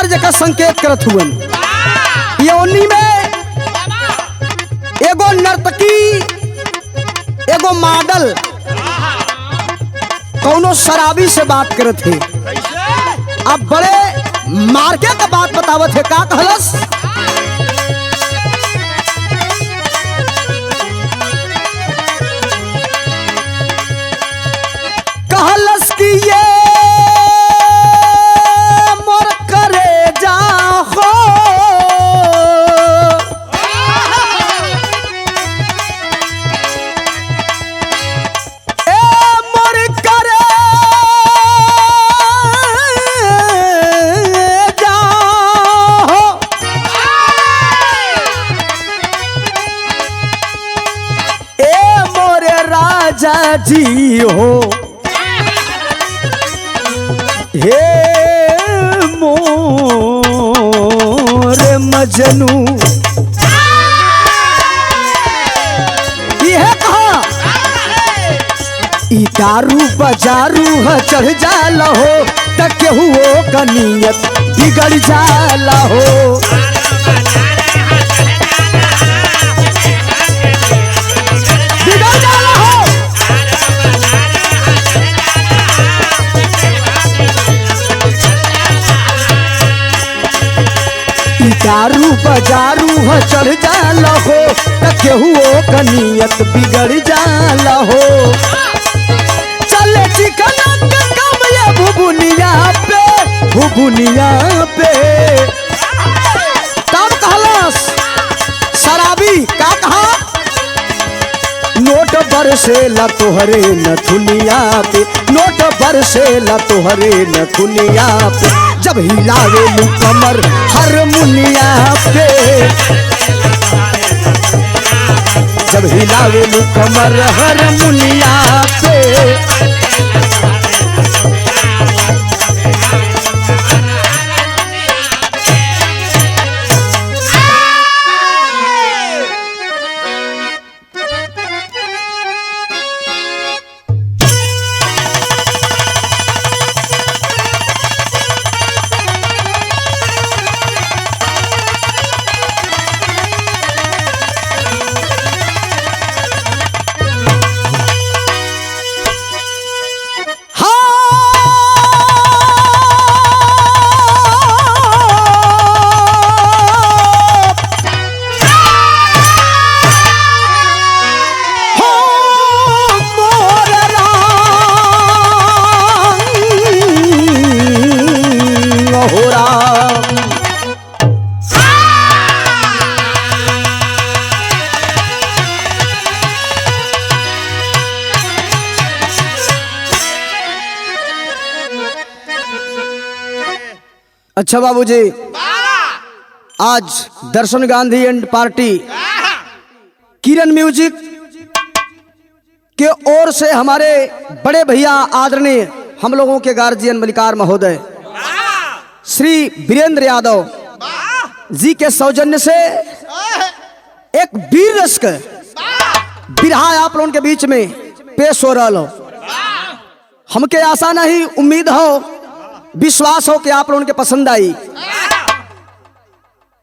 कर्ज का संकेत करत हुए। योनि में एगो नर्तकी एगो मॉडल कौनो शराबी से बात करत थे। अब बड़े मार्के का बात बतावत है। का कहलस? कहलस कि ये मोर करे जाहो जी हो हे मोर मजनू। यह कहा ई दारू बजारू है चढ़ जाला हो त केहू का नियत बिगड़ जाला हो। बिगड़ जाला हो। दारू बजारू हो चढ़ जाला हो त केहू का नियत बिगड़ जाला हो। चले चिकन के कम ये भुबुनिया पे तब कहलस शराबी। का कहा? नोट बरसेला तोहरे नथुनिया पे, नोट बरसेला तोहरे नथुनिया पे, जब हिलावे लू कमर हारमोनिया पे, जब हिलावे लू कमर हारमोनिया पे। अच्छा बाबूजी, आज दर्शन Gandhi and party Kiran music के ओर से हमारे बड़े भैया आदरणीय हम लोगों के गार्जियन मलिकार महोदय श्री वीरेंद्र यादव जी के सौजन्य से एक वीर रस का बिरहा आप लोगों के बीच में पेश हो रहा हो। हमके आशा नहीं, उम्मीद हो, विश्वास हो कि आप लोगों के पसंद आई।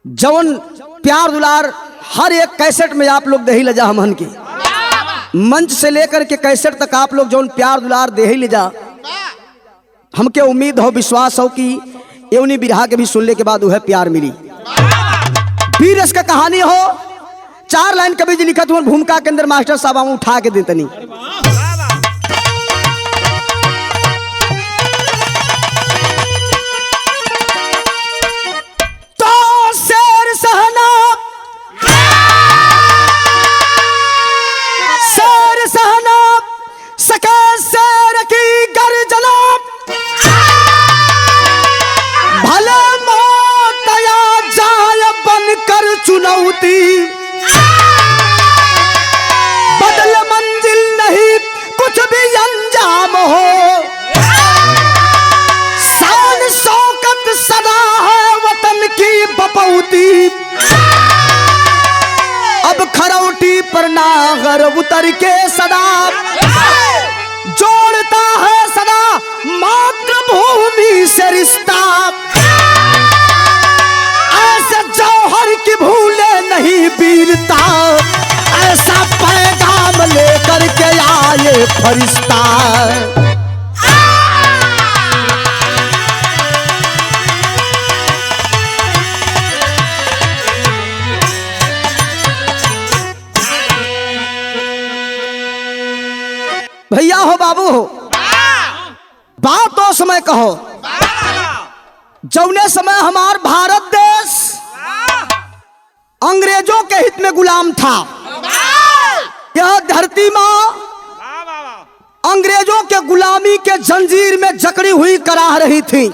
जवन प्यार दुलार हर एक कैसेट में आप लोग दे ही ले जा, हमन की मंच से लेकर के कैसेट तक आप लोग जवन प्यार दुलार दे ही ले जा। हमके उम्मीद हो, विश्वास हो कि एवनी बिरहा के भी सुनने के बाद वह प्यार मिली। वीर रस का कहानी हो, 4 लाइन कभी जी लिखा तुम भूमिका के अंदर मास्टर साहब उठा के देते नहीं। चुनौती बदल मंजिल नहीं कुछ भी अंजाम हो, शान शौकत सदा है वतन की बपौती। अब खरौटी पर नागर उतर के सदा जोड़ता है सदा मातृभूमि से रिश्ता। फरिश्ता। भैया हो बाबू हो, बात तो समय कहो जौने समय हमार भारत देश अंग्रेजों के हित में गुलाम था। यह धरती माँ अंग्रेजों के गुलामी के जंजीर में जकड़ी हुई कराह रही थी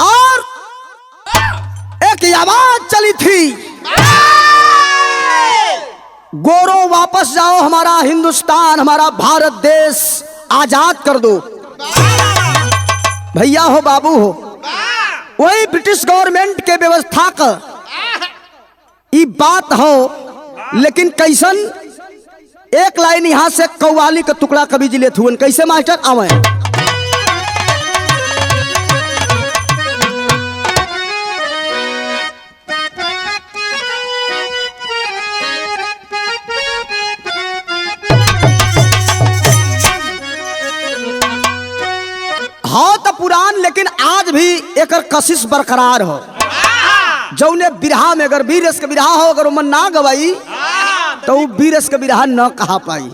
और एक आवाज चली थी, गोरो वापस जाओ, हमारा हिंदुस्तान, हमारा भारत देश आजाद कर दो। भैया हो बाबू हो, वही ब्रिटिश गवर्नमेंट के व्यवस्था का ये बात हो, लेकिन कैसन एक लाइन यहां से कव्वाली का टुकड़ा कवि जी लेत हुए कैसे मास्टर आवे। हाँ तो पुरान, लेकिन आज भी एक कशिश बरकरार हो। जौने बिरहा में अगर बीरस के बिरहा हो, अगर वो मन ना गवाई तो वो बीरस के बिरहा न कहा पाई।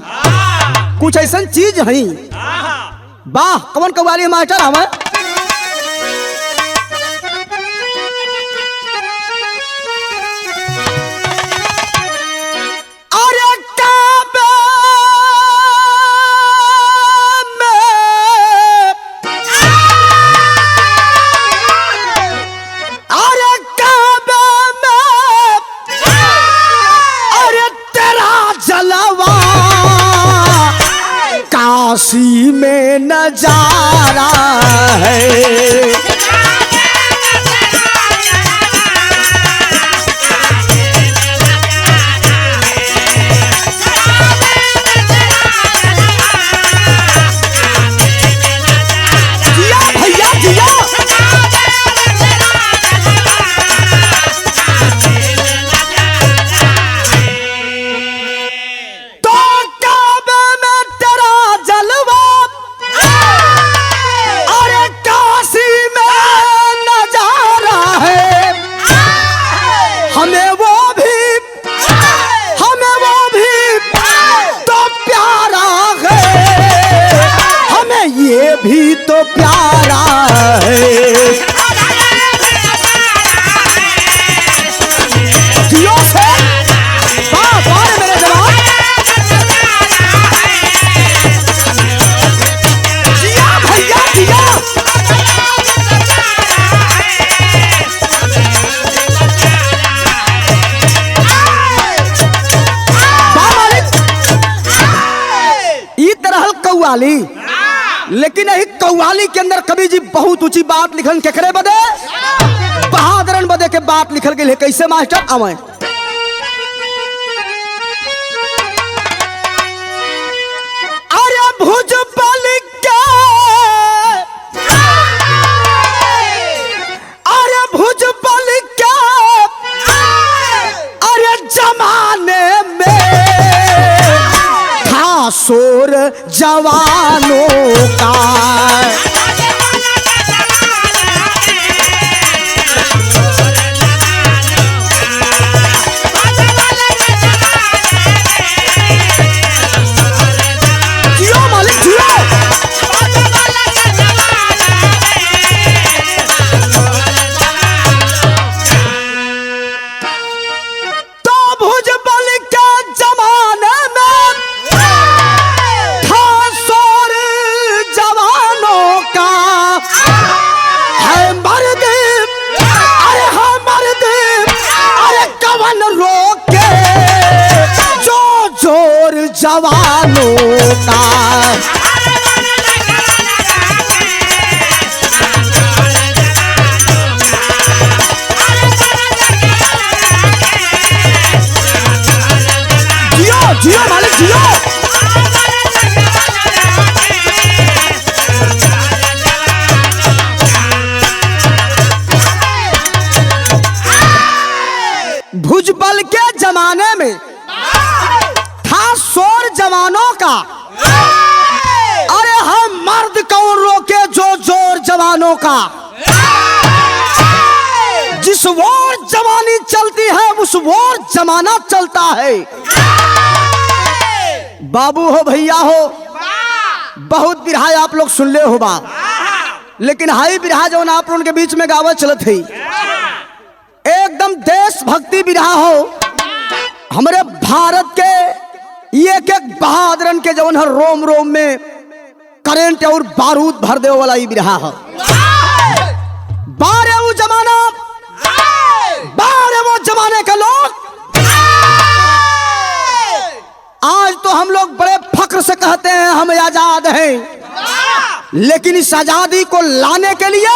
कुछ ऐसा चीज है। वाह, कौन कव्वाली मास्टर हमें काशी में नजारा है। जिया भैया जिया, भी तो प्यारा है। जियो से मेरे जवान, जिया भैया जिया। ई तरह कव्वाली, लेकिन यही कव्वाली के अंदर कवि जी बहुत ऊंची बात लिखन केकरे बदे, बहादुरन बदे के बात लिखल गई है। कैसे मास्टर आवे। अरे भुजबल के, अरे भुजबल के, अरे जमाने में था शोर जवानों का। जियो मालिक जियो। तो भुजबल के जमाने में था शोर जवानों का। है मर्द, अरे है मर्द, अरे कवन रोके जो जोर जवानों का। जियो जियो मालिक जियो। भुजबल के जमाने में था शोर जवानों का। का। अरे हम मर्द कौन रोके जो जोर जवानों का। जिस वोर जवानी चलती है उस वोर जमाना चलता है। बाबू हो भैया हो, बहुत बिरहा आप लोग सुन ले हो बा, लेकिन हाई बिरहा जो आप लोगों के बीच में गावत चलत है एकदम देशभक्ति बिरहा हो। हमारे भारत के एक एक बहादुरन के जवन हर रोम रोम में करंट और बारूद भर दे वाला ये बिरहा है। बारे वो जमाना, बारे वो जमाने के लोग। आज तो हम लोग बड़े फक्र से कहते हैं हम आजाद हैं, लेकिन इस आजादी को लाने के लिए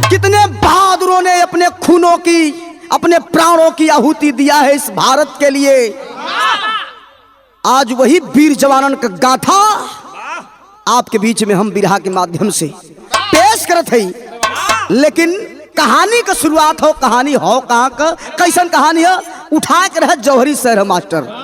कितने बहादुरों ने अपने खूनों की, अपने प्राणों की आहुति दिया है इस भारत के लिए। आज वही वीर जवानन का गाथा आपके बीच में हम बिरहा के माध्यम से पेश करत है। लेकिन कहानी का शुरुआत हो, कहानी हो कहाँ का, कैसन कहानी है, उठा के रह जौहरी शहर मास्टर।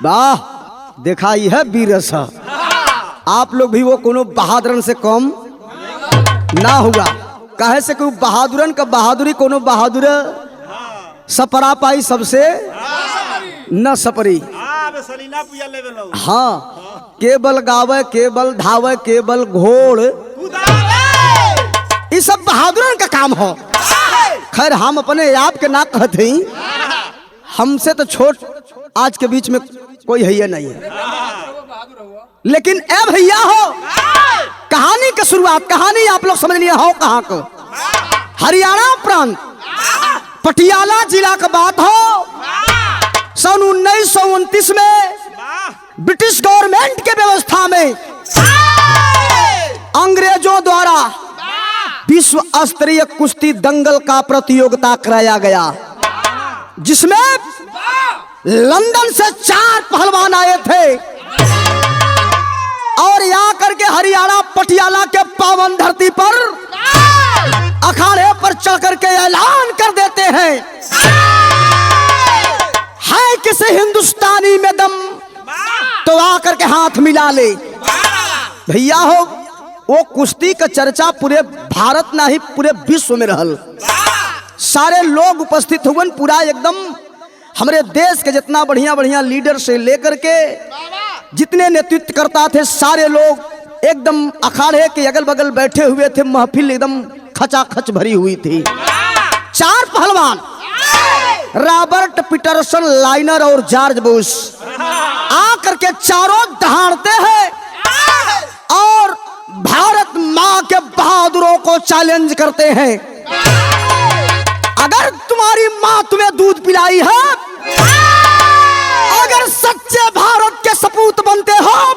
वाह, देखा ही है वीरस। आप लोग भी वो कोनो बहादुरन से कम ना हुआ। कहे से कि बहादुरन का बहादुरी कोनो बहादुर सपरा पाई सबसे न सपरी। हाँ, केवल गावे, केवल धावे, केवल घोड़, ये सब बहादुरन का काम हो। खैर हम अपने आप के ना कहते ही, हमसे तो छोट आज के बीच में कोई है नहीं है। लेकिन ए भैया हो, कहानी की शुरुआत, कहानी आप लोग समझ लिए हो कहाँ को। हरियाणा प्रांत पटियाला जिला का बात हो। सन 1929 में ब्रिटिश गवर्नमेंट के व्यवस्था में अंग्रेजों द्वारा विश्व स्तरीय कुश्ती दंगल का प्रतियोगिता कराया गया, जिसमें लंदन से 4 पहलवान आए थे और यहाँ करके हरियाणा पटियाला के पावन धरती पर अखाड़े पर चढ़ करके ऐलान कर देते हैं, है किसी हिंदुस्तानी में दम तो आकर के हाथ मिला ले। भैया हो, वो कुश्ती का चर्चा पूरे भारत ना ही पूरे विश्व में रहल। सारे लोग उपस्थित हुए, पूरा एकदम हमारे देश के जितना बढ़िया बढ़िया लीडर से लेकर के जितने नेतृत्व करता थे, सारे लोग एकदम अखाड़े के अगल बगल बैठे हुए थे। महफिल एकदम खचाखच भरी हुई थी। 4 पहलवान रॉबर्ट पीटरसन, लाइनर और जॉर्ज बुश आकर के चारों दहाड़ते हैं और भारत माँ के बहादुरों को चैलेंज करते हैं, अगर तुम्हारी माँ तुम्हें दूध पिलाई है, अगर सच्चे भारत के सपूत बनते हो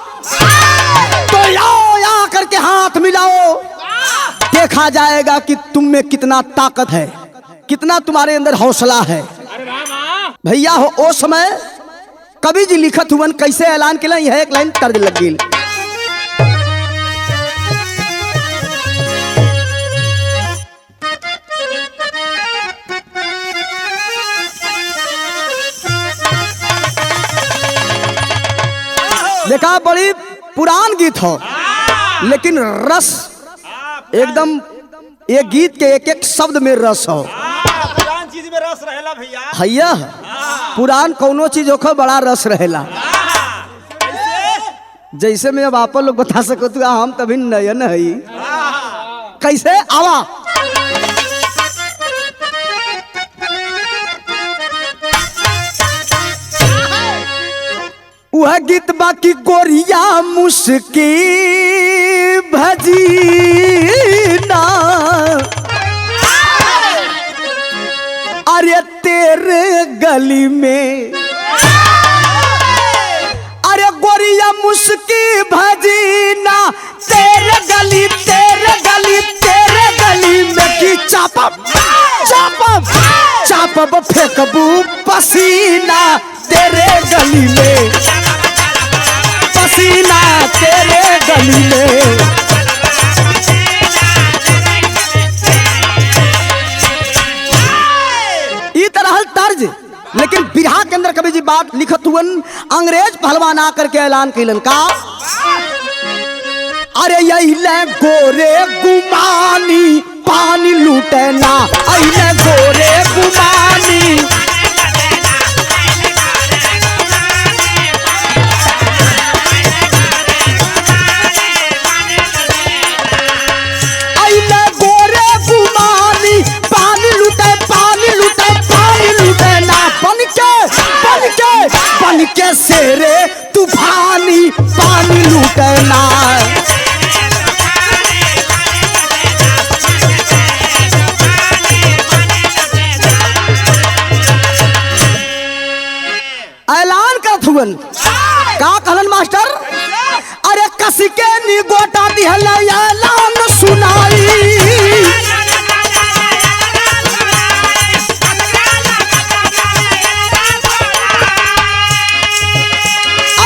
तो आओ यहाँ करके हाथ मिलाओ, देखा जाएगा कि तुम में कितना ताकत है, कितना तुम्हारे अंदर हौसला है। भैया हो, ओ समय कवि जी लिखत हुवन, कैसे ऐलान के लिए एक लाइन तर्ज लग गई। देखा, बड़ी पुरान गीत हो, लेकिन रस एकदम ये गीत के एक एक शब्द में रस हो। पुरान चीज में रस रहेला भैया। भैया पुरान कौनो चीज होकर बड़ा रस रहेला। जैसे मैं अब आप लोग बता सको तो हम तभी नयन है कैसे आवा। वह गीत बाकी गोरिया मुस्की भजीना अरे तेरे गली में अरे गोरिया मुस्की भजीना तेरे गली में की चापब फेंकबू पसीना तेरे गली में पसीना तेरे गली में। ई तरह तर्ज लेकिन बिरहा के अंदर कभी जी बात लिखत हुअन अंग्रेज पहलवान आकर के ऐलान कैलन का अरे यही ले गोरे गुमानी पानी लूटे ना अइले गोरे गुमानी अइले गोरे गुमानी पानी लूटे ना बन के शेरे तूफानी पानी लूटे ना। ऐलान करत हुअन का कहलन मास्टर अरे कसी के नी गोटा दिहल ऐलान सुनाई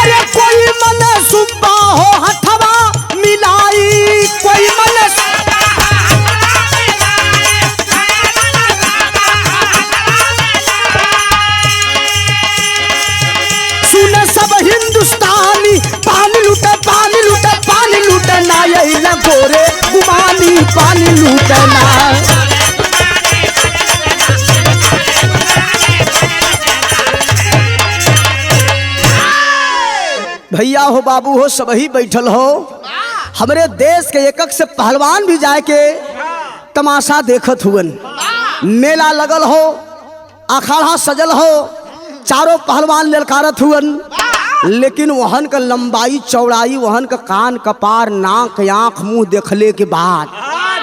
अरे कोई मन सुबा हो हथवा मिलाई कोई मन सुने सब हिंदुस्तानी पानी लूटे ना यही न गोरे गुमानी पानी लूटे ना। भैया हो बाबू हो सब ही बैठल हो हमारे देश के एकक से पहलवान भी जाए के तमाशा देखत हुअन मेला लगल हो अखाड़ा सजल हो चारों पहलवान ललकारत हुअन लेकिन वहन का लंबाई चौड़ाई वहन का कान कपार नाक आँख मुंह देखले के बाद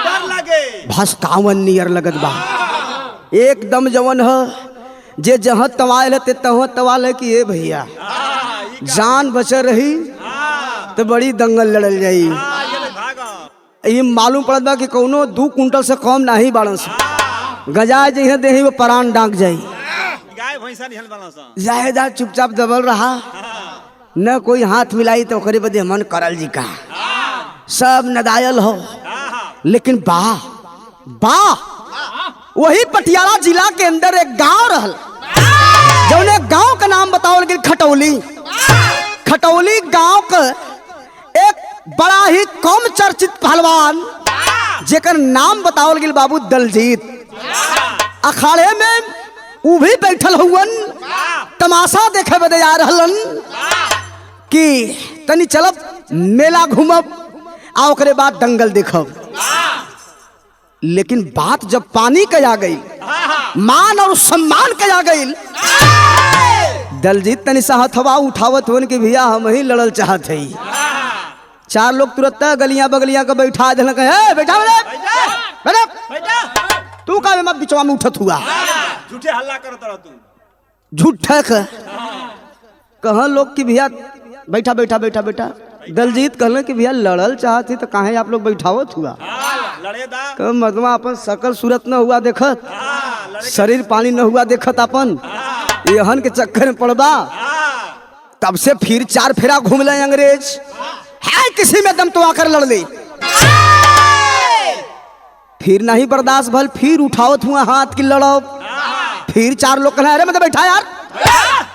डर लगे भस्कावन नियर लगत बा एकदम जवन है जे जहाँ तवाल है तह तवाल है कि ये भैया जान बचे रही तो बड़ी दंगल लड़ल जाई। ये मालूम पड़त बा कि कौनो 2 कुंटल से कम नहीं बाड़न से गजाए जइहे देही वो प्राण डाक जाई। गाय भैंसा निहल बाला सा जायदार चुपचाप दबल रहा न कोई हाथ मिलाई तो ओकरे बदे मन करल जी का सब नदायल हो लेकिन वाह वही पटियाला जिला के अंदर एक गांव रहल जौन एक गांव का नाम बताओ लेकिन खटौली गांव का एक बड़ा ही कम चर्चित पहलवान जेकर नाम बताओ गेल बाबू दलजीत अखाड़े में उ भी बैठल हुअन तमाशा देखे बदे आ रहलन कि तनी चलब मेला घूमब आ ओकरे बाद दंगल देखब। लेकिन बात जब पानी के आ गई मान और सम्मान के आ गई दलजीत तनी सा हथवा उठावत हुन कि भैया हम ही लड़ल चाहत है। 4 लोग तुरंत गलियां बगलियां का बैठा देलन कहे बैठा तू का में बिचवा में उठत हुआ झूठे हल्ला करत रह तू झूठा कह लोग कि भैया बैठा दलजीत कहलन कि भैया लड़ल चाहती तो काहे आप लोग बैठावत हुआ लड़े दा तो मर्दवा अपन सकल सूरत न हुआ देखत शरीर पानी न हुआ देखत अपन यहन के चक्कर में पड़बा तब से फिर 4 फेरा घूम ले अंग्रेज है किसी में दम तो आकर लड़ ले फिर नहीं बर्दाश्त भल फिर उठावत हुआ हाथ की लड़ब फिर 4 लोग कहना अरे मतलब बैठा यार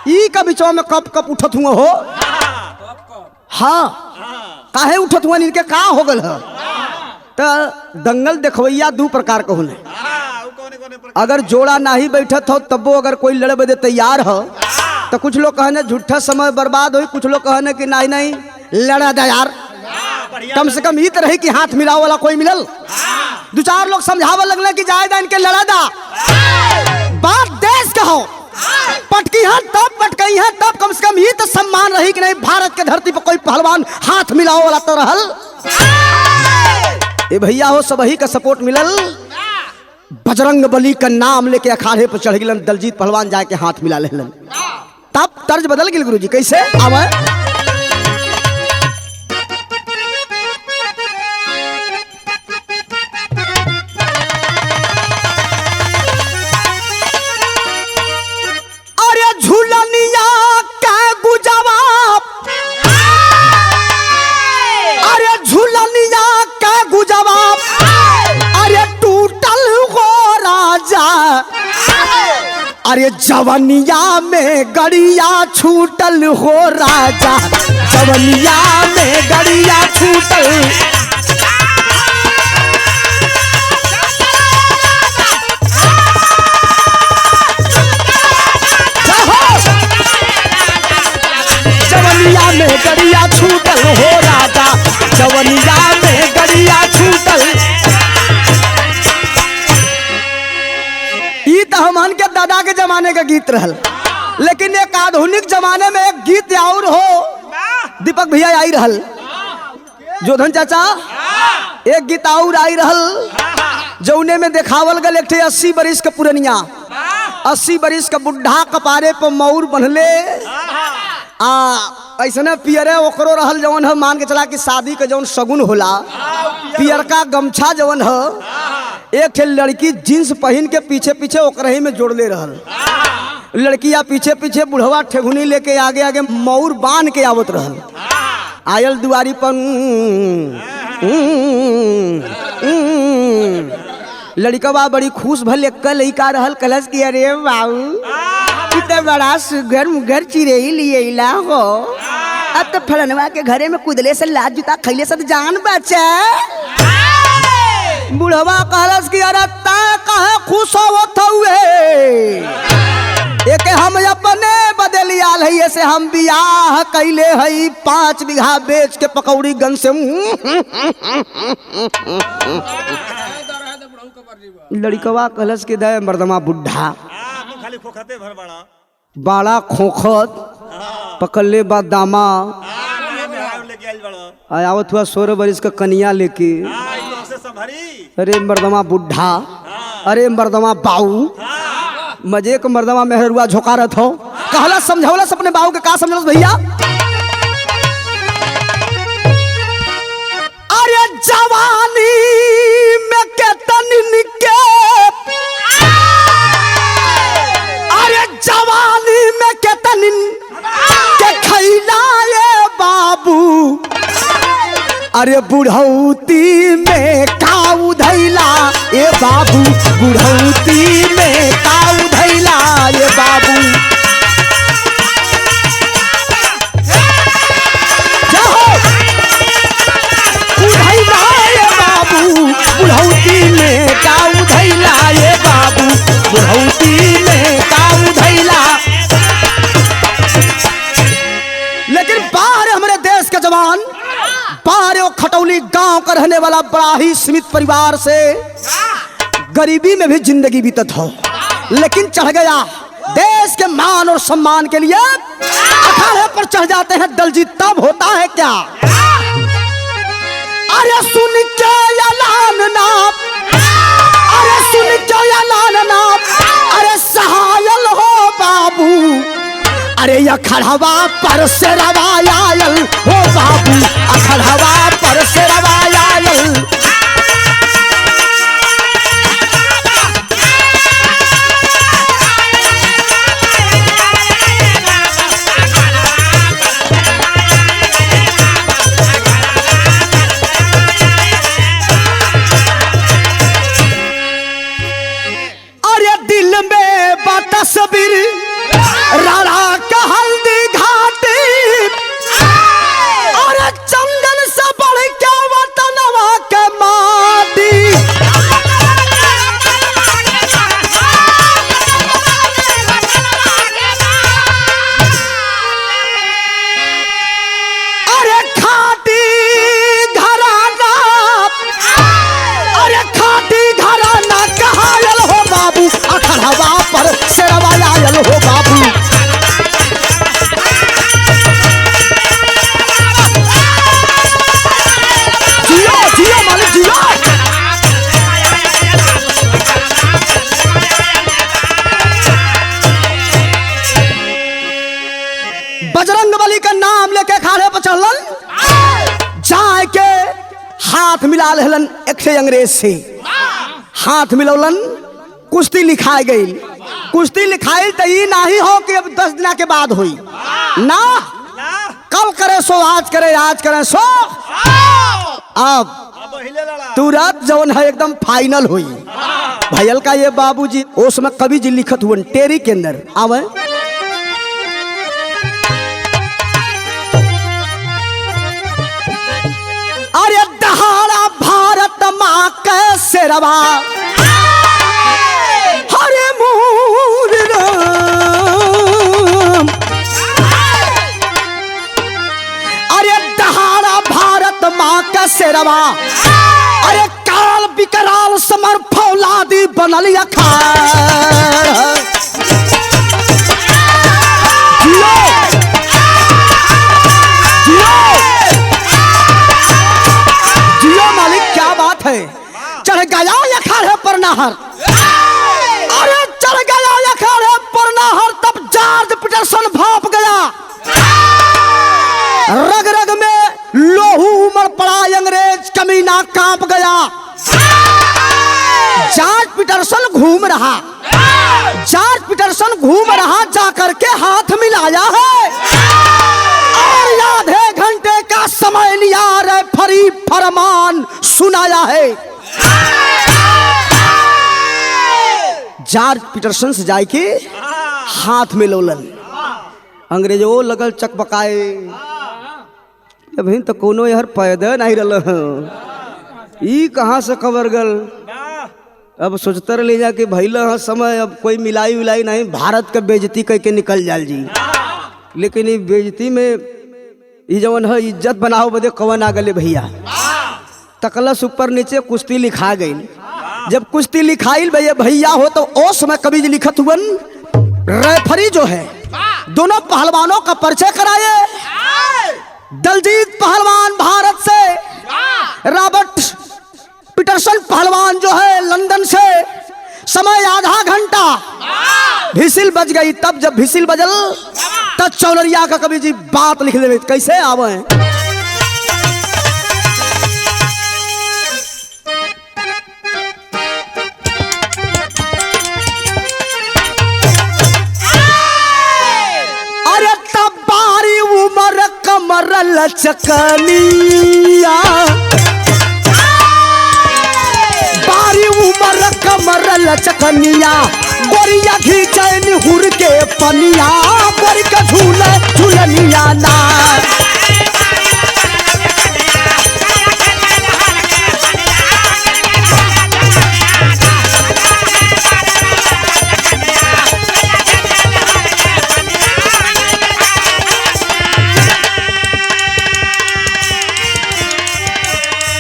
ई का बिचवा में कप उठत हुआ हो हाँ काहे उठत हुआ इनके का हो गल है तो दंगल देखवैया दो प्रकार के होने। ऊ कौने प्रकार अगर जोड़ा नहीं बैठत हो तबो अगर कोई लड़े बदे तैयार हो तो कुछ लोग कहने झूठा समय बर्बाद हो, कुछ लोग कहने कि नहीं नहीं लड़ा दे यार, बढ़िया कम से कम ये तरह की हाथ मिलाओ वाला कोई मिलल। दो चार लोग समझावे लगले कि जायदा इनके लड़ा दा, बात देश का हो, पटकी है तब पटकई है तब कम से कम ये तो सम्मान रही कि नहीं भारत के धरती पर कोई पहलवान हाथ मिलाओ वाला तो रहल। ए भैया हो सबही का सपोर्ट मिलल, बजरंग बली का नाम लेके अखाड़े पर चढ़ गिलन, दलजीत पहलवान जाके हाथ मिला लेलन। तब तर्ज बदल गिल गुरुजी, कैसे आवे झूलनिया का गुजवाब, अरे झूलनिया का गुजवाब, अरे टूटल हो राजा, अरे जवनिया में गड़िया छूटल हो राजा, जवनिया में गड़िया छूटल। जवनिया में गड़िया छूटल हो राजा, जवनिया में गड़िया छूटल। ई तो हमन के दादा के जमाने का गीत रहल, लेकिन एक आधुनिक जमाने में एक गीत और हो, दीपक भैया आई रहल, जोधन चाचा एक गीत और आई रहल, जौने में देखावल गल एक 80 बरिस के पुरनिया, 80 बरिस का बुढ़ा कपारे पर मौर बनले ऐसने पियरे ओकरो रहल जवन है, मान के चला कि शादी के जवन शगुन होला पियर का गमछा जवन है, एक ठे लड़की जींस पहन के पीछे पीछे ओकरही में जोड़ले रहल, लड़किया पीछे पीछे बुढ़वा ठेगुनी लेके आगे आगे मौर बांध के आवत रहल। आयल दुआरी पर लड़कवा बड़ी खुश भले कल लइका रहल, कलश की अरे बाबू तो बड़ा सुगर मुगर चिड़ई लिएला हो, अब तो फलनवा के घरे में कुदले से लाज जूता खैले से जान बचे। बुढ़वा कहलस की अरे ता कहे खुश होत हुए, एक हम अपने बदलिया लइए से हम बियाह कैले हई 5 बीघा बेच के पकौड़ी गन से। लड़कवा कहलस के दे मर्दमा बुढ़ा खाली खोखते भर बड़ा बाड़ा खोखत पकड़ले बा दामा, लेके आइल बड़ा आवत हुआ 16 बरिस का कनिया लेके। अरे मर्दमा बुढ़ा, अरे मर्दमा बाऊ, मजे के मर्दमा मेहरुआ झोकारत हो, कहला समझौलस अपने बाऊ के का समझलस भैया। अरे जवानी में के तनिन के, अरे जवानी में के तनिन के खैला ये बाबू, अरे बुढ़ौती में काऊ धैला ये बाबू, बुढ़ौती में काऊ धैला ये बाबू। उधैला ये बाबू, बुढ़ौती में काऊ धैला ये बाबू, बुढ़ौती में काऊ धैला। लेकिन बाहर हमारे देश के जवान, बाहर खटौली गांव का रहने वाला बड़ा ही सीमित परिवार से गरीबी में भी जिंदगी बीतत हो, लेकिन चढ़ गया देश के मान और सम्मान के लिए अखाड़े पर चढ़ जाते हैं दलजीत, तब होता है क्या। अरे सुन के ऐलान नाप, अरे सुन के ऐलान नाप, अरे सहायल हो बाबू, अरे अखड़वा पर से रवायायल हो बाबू, अखड़वा पर से रवायायल। अरे दिल में तस्वीर राणा का हल्दी घाटी, और चंदन से बढ़ के वतनवा के बजरंग बली का नाम लेके खाड़े पर चढ़लन, जाए के हाथ मिला लेलन एक से अंग्रेज से, हाथ मिलौलन, कुश्ती लिखाई गई। कुश्ती लिखाई तो ये नहीं हो कि अब 10 दिन के बाद हुई ना, कल करे सो आज करे, आज करे सो अब तुरंत जौन है एकदम फाइनल हुई। भैयल का ये बाबूजी उसमें कवि जी लिखत हुए टेरी के अंदर आवे, अरे दहाड़ा भारत माँ के शेरवा, हरे मोर राम, अरे दहाड़ा भारत माँ का शेरवा, अरे काल विकराल समर फौलादी बनल अखाड़। जियो मालिक, क्या बात है। चढ़ गया अखाड़े पर नहर, अरे चढ़ गया अखाड़े पर नहर, तब जॉर्ज पीटरसन भाप गया, रग रग में लोहू उमड़ पड़ा, अंग्रेज कमीना कांप गया। जॉर्ज पीटरसन घूम रहा, जॉर्ज पीटरसन घूम रहा, जाकर के हाथ मिलाया है और आधे घंटे का समय लिया रे फरी फरमान सुनाया है। जॉर्ज पीटरसन से जाए के हाथ में लोलन, अंग्रेजो लगल चकपकाए, अभी तो कोनो यार पैदा नहीं रहा, ई कहाँ से खबर गल। अब सोचते रह जा कि भैल हाँ समय, अब कोई मिलाई विलाई नहीं, भारत के बेइज्जती कह के निकल जाल जी। लेकिन ये बेइज्जती में ये जवन है इज्जत बनाओ बदे कवन आ गले भैया। तकलस ऊपर नीचे कुश्ती लिखा गई, जब कुश्ती लिखाई भैया हो तो उस समय कवि जी लिखत हुए, रेफरी जो है दोनों पहलवानों का परिचय कराए। दलजीत पहलवान भारत से, रॉबर्ट पीटरसन पहलवान जो है लंदन से। समय आधा घंटा, भिसिल बज गई। तब जब भिसिल बजल तब चौनरिया का कवि जी बात लिख ले, कैसे आवे। अरे तब बारी उमर कमर लचकनिया, बारी उमर कमर लचकनिया, गोरिया घीचैन हुर के पनिया, गोरी का झूले झूलनिया ना।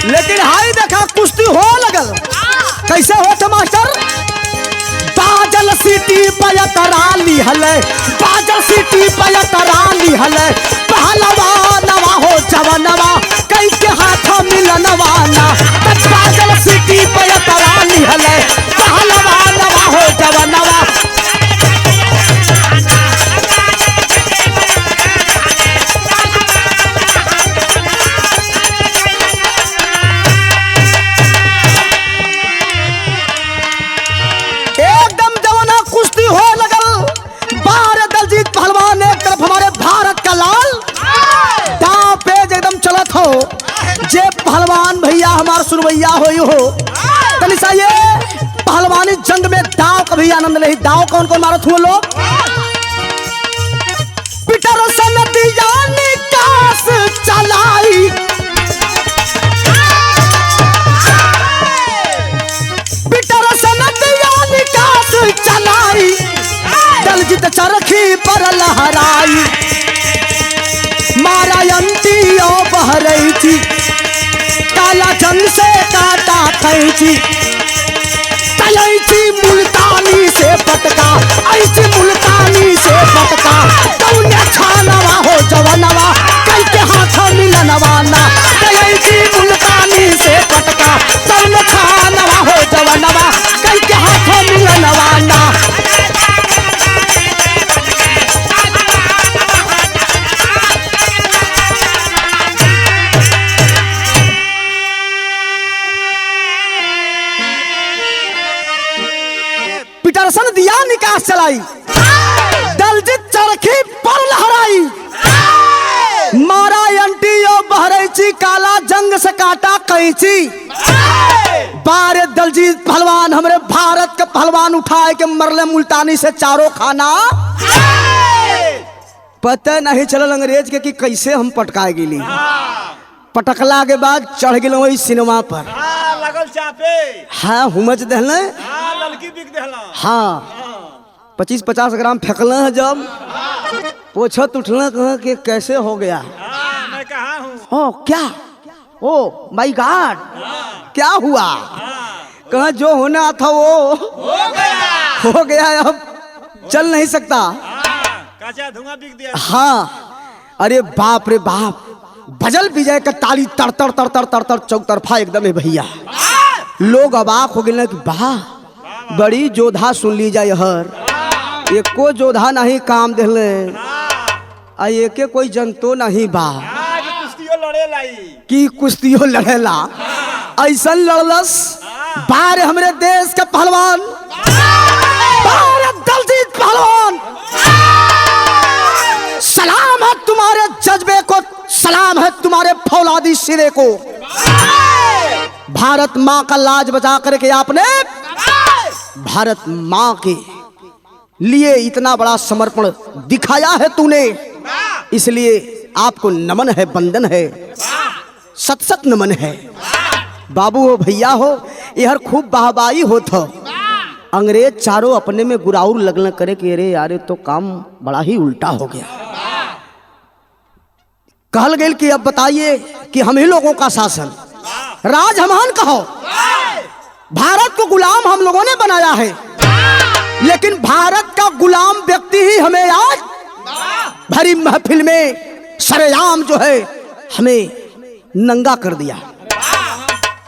लेकिन हाई देखा कुश्ती हो लगल, कैसे हो थे मास्टर। बाजल सीटी पयतरा लिहल, बाजल सीटी पयतरा लिहल, पहलवानवा हो जवनवा, कई के हाथ मिलनवा ना। बाजल सीटी पयतरा लिहल, पहलवानवा हो जवनवा। जे पहलवान भैया हमार सुनवैया हो तनिसा ये पहलवानी जंग में दाव का भी आनंद ले। दाव कौन कौन मारत हुए लोग। पीटरसन दिया निकास चलाई, पीटरसन दिया निकास चलाई, दलजीत चरखी पर लहराई, मारा अंतियों बहरई थी, काला जंग से काटा कैची, ऐसी मुल्तानी से पटका, ऐसी मुल्तानी से पटका, कौन छानवा हो जवनवा, कई के हाथ मिलनवा ना। ऐसी मुल्तानी से पटका, कौन छानवा हो जवनवा, कई के हाथ मिलनवा ना। चलाई, दलजीत चरखी पर लहराई, मारा अंटियो बहरैची, काला जंग से काटा कैंची। बारे दलजीत पहलवान हमरे भारत के पहलवान उठाए के मरले मुल्तानी से चारों खाना। पता नहीं चलल अंग्रेज के कि कैसे हम पटकाए गेली। पटकला के बाद चढ़ गए वही सिनेमा पर। लगल चापे। हाँ हुमच दहले। लड़की बिक दहला। हाँ 25-50 ग्राम फेंकला है जब पोछत उठला कहा कि कैसे हो गया। मैं कहा हूँ। ओ क्या, ओ माय गॉड, क्या हुआ। कहा जो होना था वो हो गया, अब चल नहीं सकता। काचा धुआं बिक दिया। हाँ अरे बाप रे बाप, भजल विजय का ताली तर तर तर तर तर तर चौतरफा एकदम है भैया। लोग अबाक हो गए कि वाह बड़ी जोधा सुन ली जाए हर, एको जोधा नहीं काम दिले, आ एके कोई जनतो नहीं बा कुश्तियों लड़े लाई कि कुश्तियों लड़ेला। ऐसा लड़लस बार हमरे देश के पहलवान, दलजीत पहलवान। सलाम है तुम्हारे जज्बे को, सलाम है तुम्हारे फौलादी सिरे को। भारत माँ का लाज बचा करके आपने भारत माँ के लिए इतना बड़ा समर्पण दिखाया है तूने, इसलिए आपको नमन है, वंदन है, सत सत नमन है। बाबू हो भैया हो, यह खूब वाहवाही होत हो। अंग्रेज चारों अपने में गुराउर लगन करे कि अरे यार तो काम बड़ा ही उल्टा हो गया। कहल गई कि अब बताइए कि हम ही लोगों का शासन राज हमान कहो, भारत को गुलाम हम लोगों ने बनाया है, लेकिन भारत का गुलाम व्यक्ति ही हमें आज भरी महफिल में सरेआम जो है हमें नंगा कर दिया।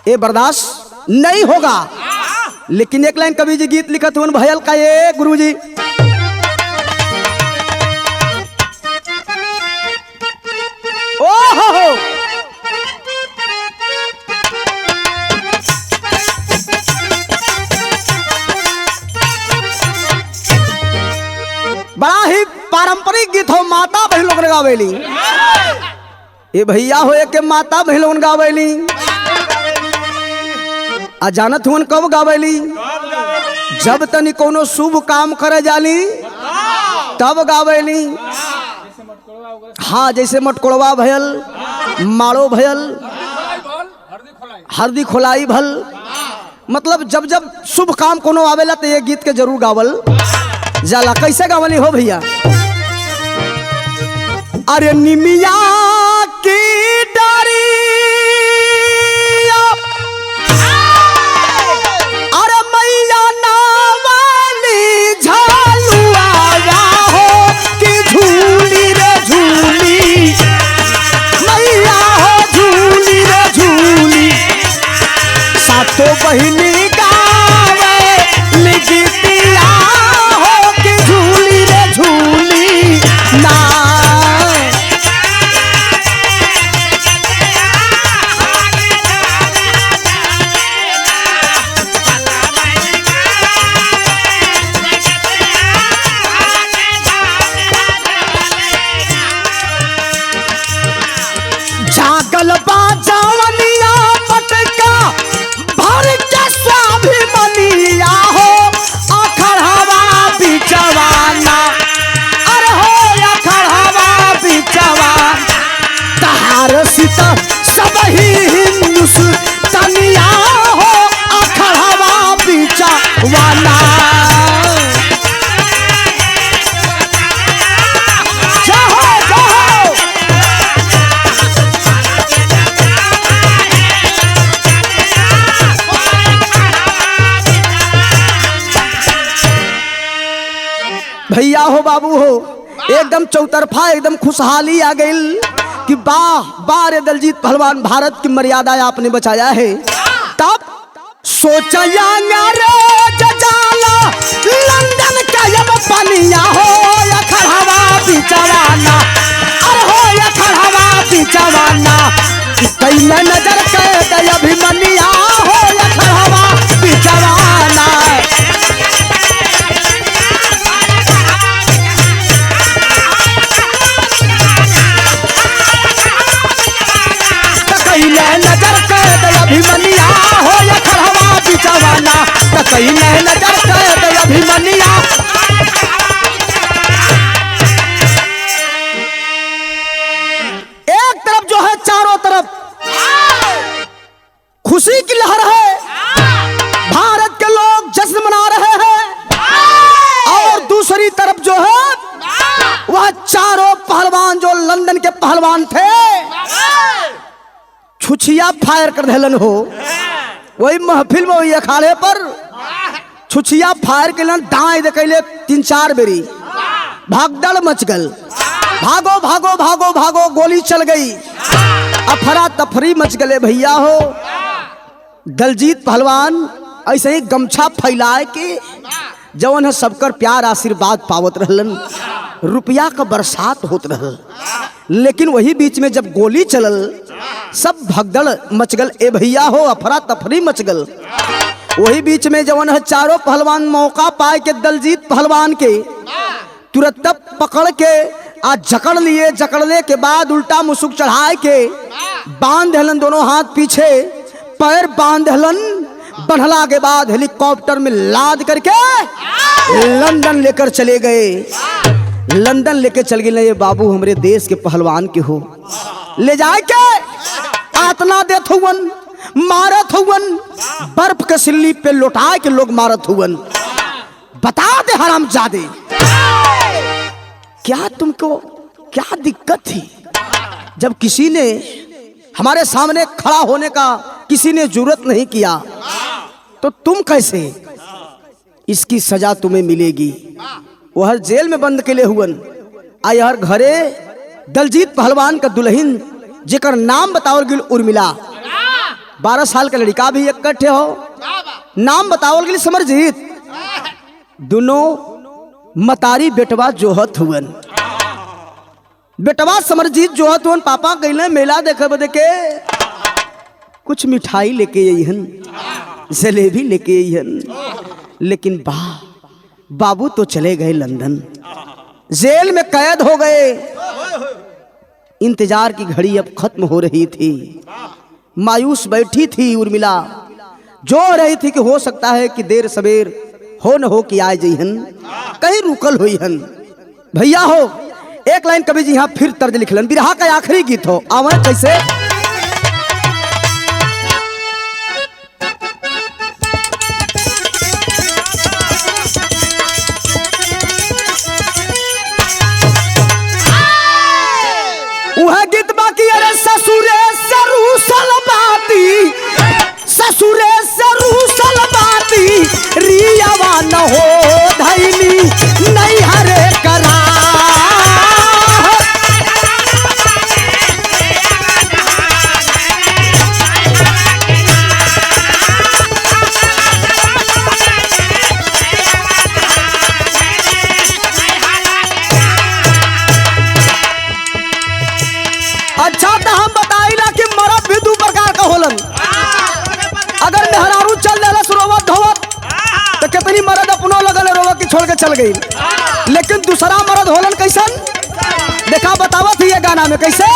ये बर्दाश्त नहीं होगा। लेकिन एक लाइन कवि जी गीत लिखत हुए भयल का ये गुरुजी, ओहो बड़ा ही पारंपरिक गीत हो, माता बहन लोग गावेली। ये भैया हो के माता बहन लोग गावेली। आ जानत हुन कब गावेली, जब तनी कोनो शुभ काम करे जाली तब गावेली। हाँ जैसे मटकोड़वा भयल, माड़ो भयल, हरदी खोलाई भल, मतलब जब जब शुभ काम कोनो आवेला तो ये गीत के जरूर गावल जाला। कैसे गावली हो भैया, अरे निमिया की डारी, अरे मैया नावाली झालुआ हो कि झूली रे झूली, मैया हो झूली रे झूली, सातों बहिनी गावे लिखतिया हो कि झूली रे झूली ना। जागल बाजावनिया पटका भर के स्वाभिमनिया हो, अखड़वा बिचवाना, अरे हो अखड़वा बिचवा, तहार सीता सब ही हिंदुस्तानिया हो, अखड़वा बिचवाना। भैया हो बाबू हो, एकदम चौतरफा एकदम खुशहाली आ गई कि वाह वाह रे दलजीत पहलवान, भारत की मर्यादा आपने बचाया है। तब सोचा लंदन का जब पनिया हो अखड़वा बिचवाना, अरे हो अखड़वा बिचवाना, कई नजर के अभिमनिया हो अखड़वा बिचवाना। कई नजर कैद अभिमन्या। एक तरफ जो है चारों तरफ खुशी की लहर है, भारत के लोग जश्न मना रहे हैं, और दूसरी तरफ जो है वह चारों पहलवान जो लंदन के पहलवान थे छुछिया फायर कर देलन हो। वही महफिल में वही अखाड़े पर छुछिया फायर के लन दाएं देखले 3-4 बेरी भागदड़ मच गल। भागो भागो भागो भागो गोली चल गई, अफरा तफरी मच गले भैया हो। दलजीत पहलवान ऐसे ही गमछा फैलाए के जवन है सबकर प्यार आशीर्वाद पावत रहलन, रुपया का बरसात होत रहल। लेकिन वही बीच में जब गोली चलल सब भगदड़ मच गल ए भैया हो, अफरा तफरी मच गल। वही बीच में जवन है चारों पहलवान मौका पाए के दलजीत पहलवान के तुरंत पकड़ के आज जकड़ लिए। जकड़ने के बाद उल्टा मुसुक चढ़ाए के बांध देलन, दोनों हाथ पीछे पैर बांध देलन। बढ़ला के बाद हेलीकॉप्टर में लाद करके लंदन लेकर चले गए। लंदन लेके चल गए ये बाबू हमरे देश के पहलवान के हो, ले जाए के आतना देत हुवन, मारत हुवन, बर्फ के सिल्ली पे लौटाए के लोग मारत हुवन। बता दे हरामजादे क्या तुमको क्या दिक्कत थी जब किसी ने हमारे सामने खड़ा होने का किसी ने जरूरत नहीं किया तो तुम कैसे? इसकी सजा तुम्हें मिलेगी। वह जेल में बंद के लिए हुवन आई हर घरे दलजीत पहलवान का दुल्हन जेकर नाम बताओ गिल उर्मिला, 12 साल का लड़का भी इकट्ठे हो, नाम बताओ गिल समरजीत। दोनों मतारी बेटवा जोहत हुवन, बेटवा समरजीत जोहत हुवन। पापा गईले मेला देखे बदे के कुछ मिठाई लेके अइहन, जलेबी लेके अइहन। लेकिन बाबू तो चले गए लंदन, जेल में कैद हो गए। इंतजार की घड़ी अब खत्म हो रही थी। मायूस बैठी थी उर्मिला, जो रही थी कि हो सकता है कि देर सवेर हो न हो कि आए जइहन, कहीं रुकल होइहन। भैया हो एक लाइन कवि जी यहाँ फिर तर्ज लिखलन, बिरहा का आखिरी गीत हो, आवे कैसे? वह गीत बाकी अरे ससुरे से रूसल बाती, ससुरे से रूसल बाती, रियावा न हो धैनी नहीं हरे करा। अच्छा तो हम बताइला कि मरद भी 2 प्रकार का होलन। अगर मेहरारू चल देला रोवत धोवत तो कितनी मरद अपनो लगल रोवत की छोड़ के चल गई। लेकिन दूसरा मरद होलन कैसन देखा बतावत ही ये गाना में कैसे?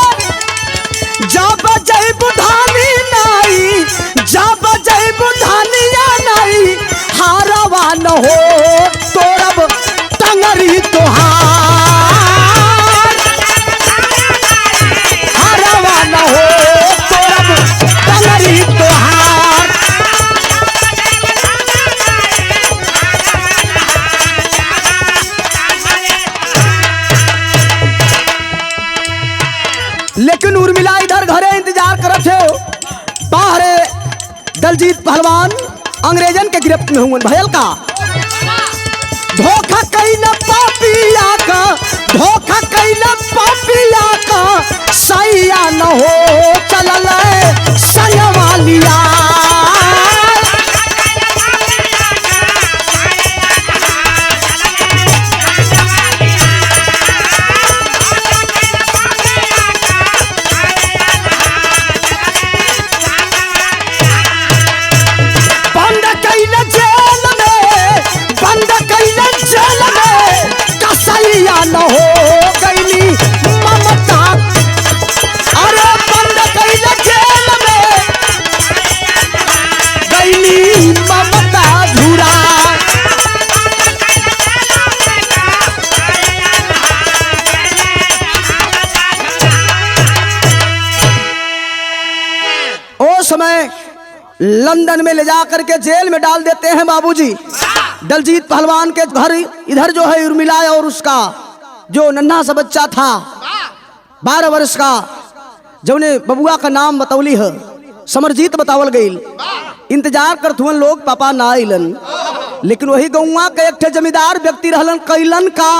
जब जय बुढ़ानी नाई, जब जय बुढ़ानिया नाई, हारवा न हो तोरब टंगरी तोहार, हारवा न हो तोरब टंगरी तोहार। लेकिन उर्मिला इधर घरे इंतजार करत हो। बाहरे दलजीत पहलवान अंग्रेजन के गिरफ्त में हुए भयल का धोखा कैला पापिया का, धोखा कैला पापिया का, सैया न हो चलल सयवालिया। बंद कैला जेल में, बंद कैला जेल में, कसैया न हो गईली मम समय लंदन में ले जा करके जेल में डाल देते हैं बाबूजी। दलजीत पहलवान के घर इधर जो है उर्मिला और उसका जो नन्हा सा बच्चा था 12 वर्ष का, जो ने बबुआ का नाम बतौली है समरजीत बतावल गई। इंतजार करत हुए लोग पापा ना आइलन, लेकिन वही गौवा के एक ठे जमींदार व्यक्ति रहलन कैलन का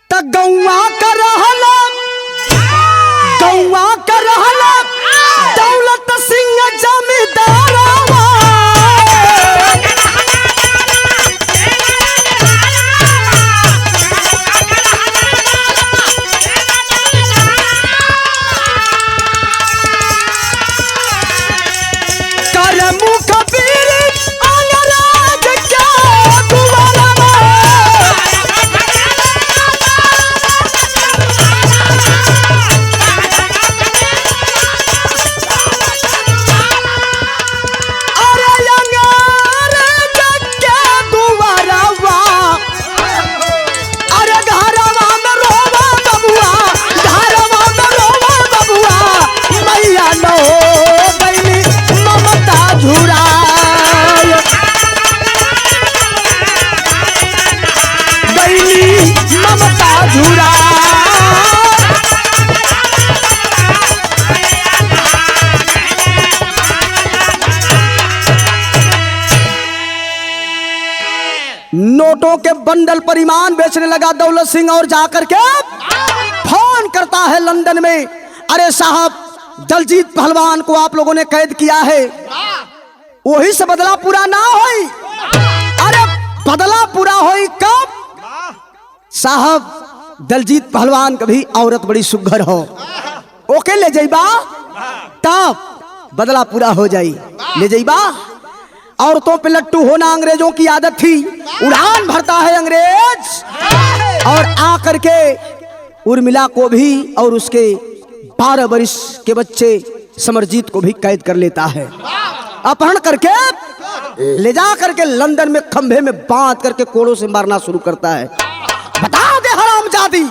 त गौवा का रहला दौलत सिंह जमींदारवा। नोटों के बंडल पर ईमान बेचने लगा दौलत सिंह और जाकर के फोन करता है लंदन में, अरे साहब दलजीत पहलवान को आप लोगों ने कैद किया है, वही से बदला पूरा ना होई। अरे बदला पूरा होई कब साहब? दलजीत पहलवान कभी औरत बड़ी सुघर हो ओके ले जाइबा तब बदला पूरा हो जाई, ले जाइबा। औरतों पे लट्टू होना अंग्रेजों की आदत थी। उड़ान भरता है अंग्रेज और आकर के उर्मिला को भी और उसके 12 वर्ष के बच्चे समरजीत को भी कैद कर लेता है। अपहरण करके ले जा करके लंदन में खंभे में बांध करके कोड़ों से मारना शुरू करता है। बता दे हरामजादी,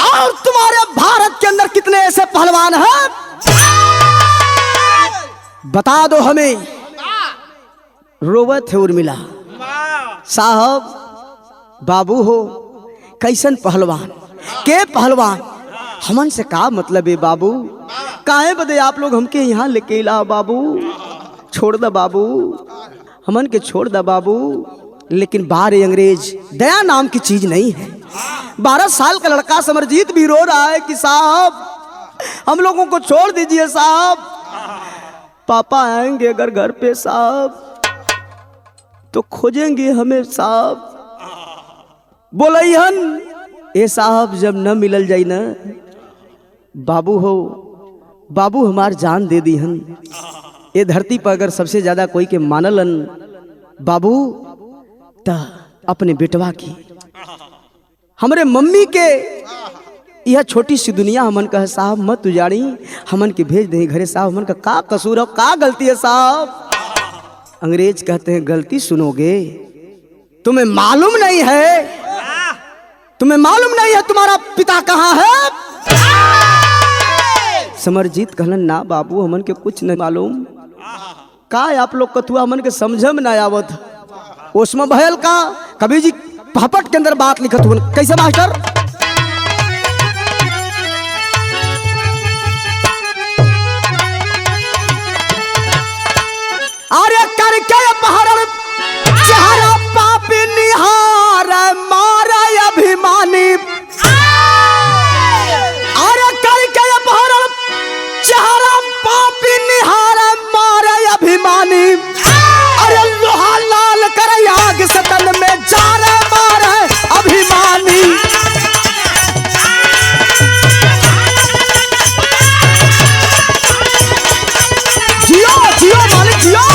और तुम्हारे भारत के अंदर कितने ऐसे पहलवान हैं? बता दो हमें। रोवत है उर्मिला, साहब बाबू हो कैसन पहलवान के पहलवान, हमन से का मतलब है बाबू? काहे बदे आप लोग हमके यहाँ लेके ला बाबू? छोड़ दा बाबू, हमन के छोड़ दा बाबू। लेकिन बारे अंग्रेज दया नाम की चीज नहीं है। 12 साल का लड़का समरजीत भी रो रहा है कि साहब हम लोगों को छोड़ दीजिए साहब, पापा आएंगे अगर घर पे साहब तो खोजेंगे हमें साहब। बोलैहन ए साहब जब न मिलल जाई ना बाबू हो, बाबू हमार जान दे दीहन। ये धरती पर अगर सबसे ज्यादा कोई के मानलन बाबू ता अपने बेटवा की, हमरे मम्मी के यह छोटी सी दुनिया हमन का है साहब, मत उजाड़ी, हमन के भेज दे घरे साहब। हमन का कसूर हो, का गलती है साहब? अंग्रेज कहते हैं गलती सुनोगे, तुम्हें मालूम नहीं है, तुम्हें मालूम नहीं है तुम्हारा पिता कहाँ है? समरजीत कहलन ना बाबू हमन के कुछ नहीं मालूम। का आप लोग कथुआ हमन के समझ में ना आवत। उसमें भयल का कभी जी पहपट के अंदर बात लिखत हुआ कैसे मास्टर? अरे करके अपहरण चेहरा पापी निहार मारा अभिमानी। अरे करके अपहरण चेहरा पापी निहार मारा अभिमानी। अरे लोहा लाल कर आग सतन में जा रहे मारे अभिमानी। जियो जियो मालिक जियो,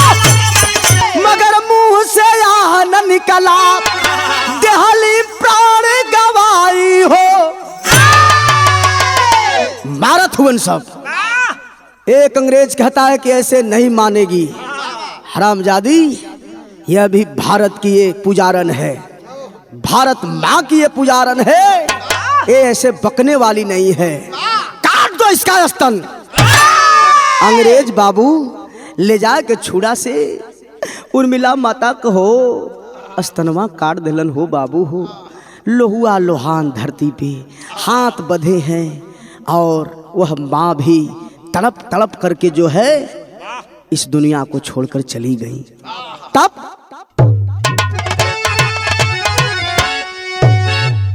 मगर मुंह से यह न निकला देहली प्राण गवाई हो। मारत हुए सब। एक अंग्रेज कहता है कि ऐसे नहीं मानेगी हरामजादी, यह भी भारत की ये पुजारन है, भारत माँ की ये पुजारन है, ये ऐसे बकने वाली नहीं है। काट दो इसका का स्तन अंग्रेज बाबू ले जा के छुड़ा से उर्मिला माता कहो स्तनवा काट दिलन हो बाबू हो। लोहुआ लोहान धरती पे हाथ बंधे हैं और वह माँ भी तड़प तड़प करके जो है इस दुनिया को छोड़कर चली गई। तब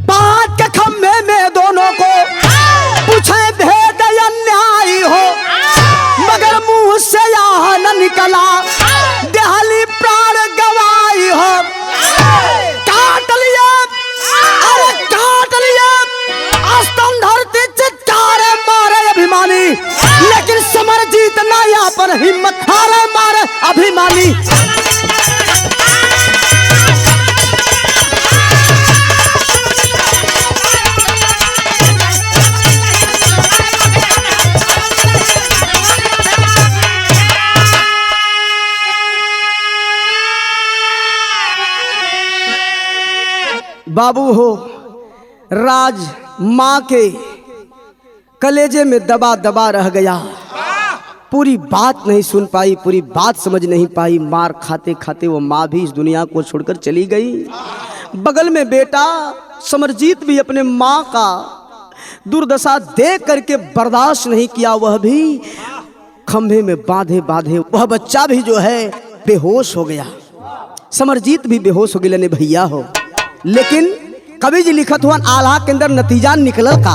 बात के खम्भे में दोनों को पूछे भेद अन्यायी हो, मगर मुंह से यह न निकला देहली प्राण गवाई हो। काट लिए, अरे काट लिए स्तन धरती चित्कारे मारे अभिमानी, लेकिन समरजीत ना यहाँ पर हिम्मत हारे मारे अभिमानी। बाबू हो राज माँ के कलेजे में दबा दबा रह गया, पूरी बात नहीं सुन पाई, पूरी बात समझ नहीं पाई। मार खाते खाते वो माँ भी इस दुनिया को छोड़कर चली गई। बगल में बेटा समरजीत भी अपने माँ का दुर्दशा देख करके बर्दाश्त नहीं किया, वह भी खंभे में बांधे बांधे वह बच्चा भी जो है बेहोश हो गया। समरजीत भी बेहोश हो गया ने भैया हो। लेकिन कवि जी लिखत हुआ आल्हा के अंदर नतीजा निकल का।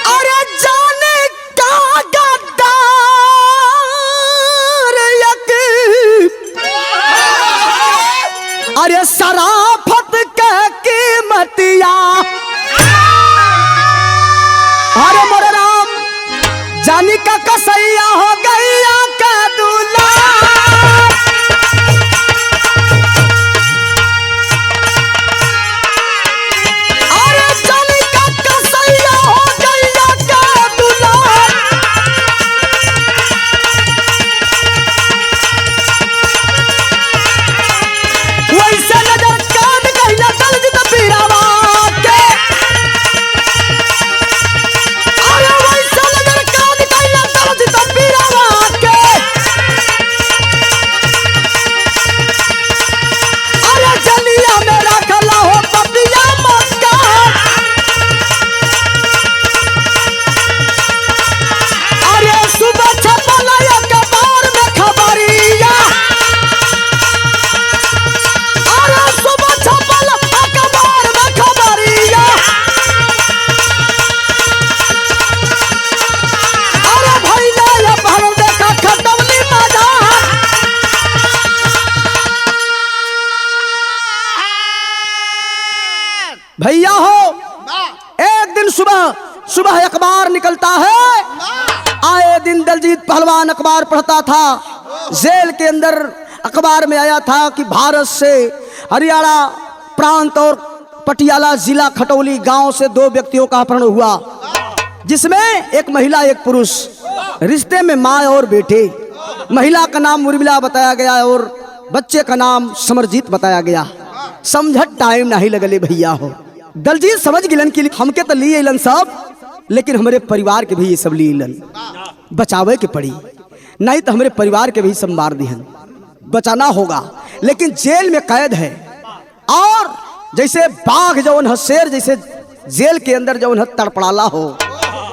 अरे जाने का गद्दार अरे शराफत के कीमतिया, अरे मोरे राम जानी का कसैया हो गैया का दूल्हा। अरे जानी का कसैया हो गैया का दूल्हा। वैसे नजर काट गैया दलजित पीरावा के, भैया हो एक दिन सुबह सुबह अखबार निकलता है। आए दिन दलजीत पहलवान अखबार पढ़ता था। जेल के अंदर अखबार में आया था कि भारत से हरियाणा प्रांत और पटियाला जिला खटौली गांव से 2 व्यक्तियों का अपहरण हुआ, जिसमें एक महिला एक पुरुष, रिश्ते में माँ और बेटे। महिला का नाम उर्मिला बताया गया और बच्चे का नाम समरजीत बताया गया। समझत टाइम नहीं लगले भैया हो। दलजीत समझ गिलन कि हमके तो लिए इलन सब, लेकिन हमारे परिवार के भी ये सब लिए इलन, बचावे के पड़ी, नहीं तो हमारे परिवार के भी सब मार दिहन, बचाना होगा। लेकिन जेल में कैद है और जैसे बाघ जवन है, शेर जैसे जेल के अंदर जवन है तड़पड़ाला हो,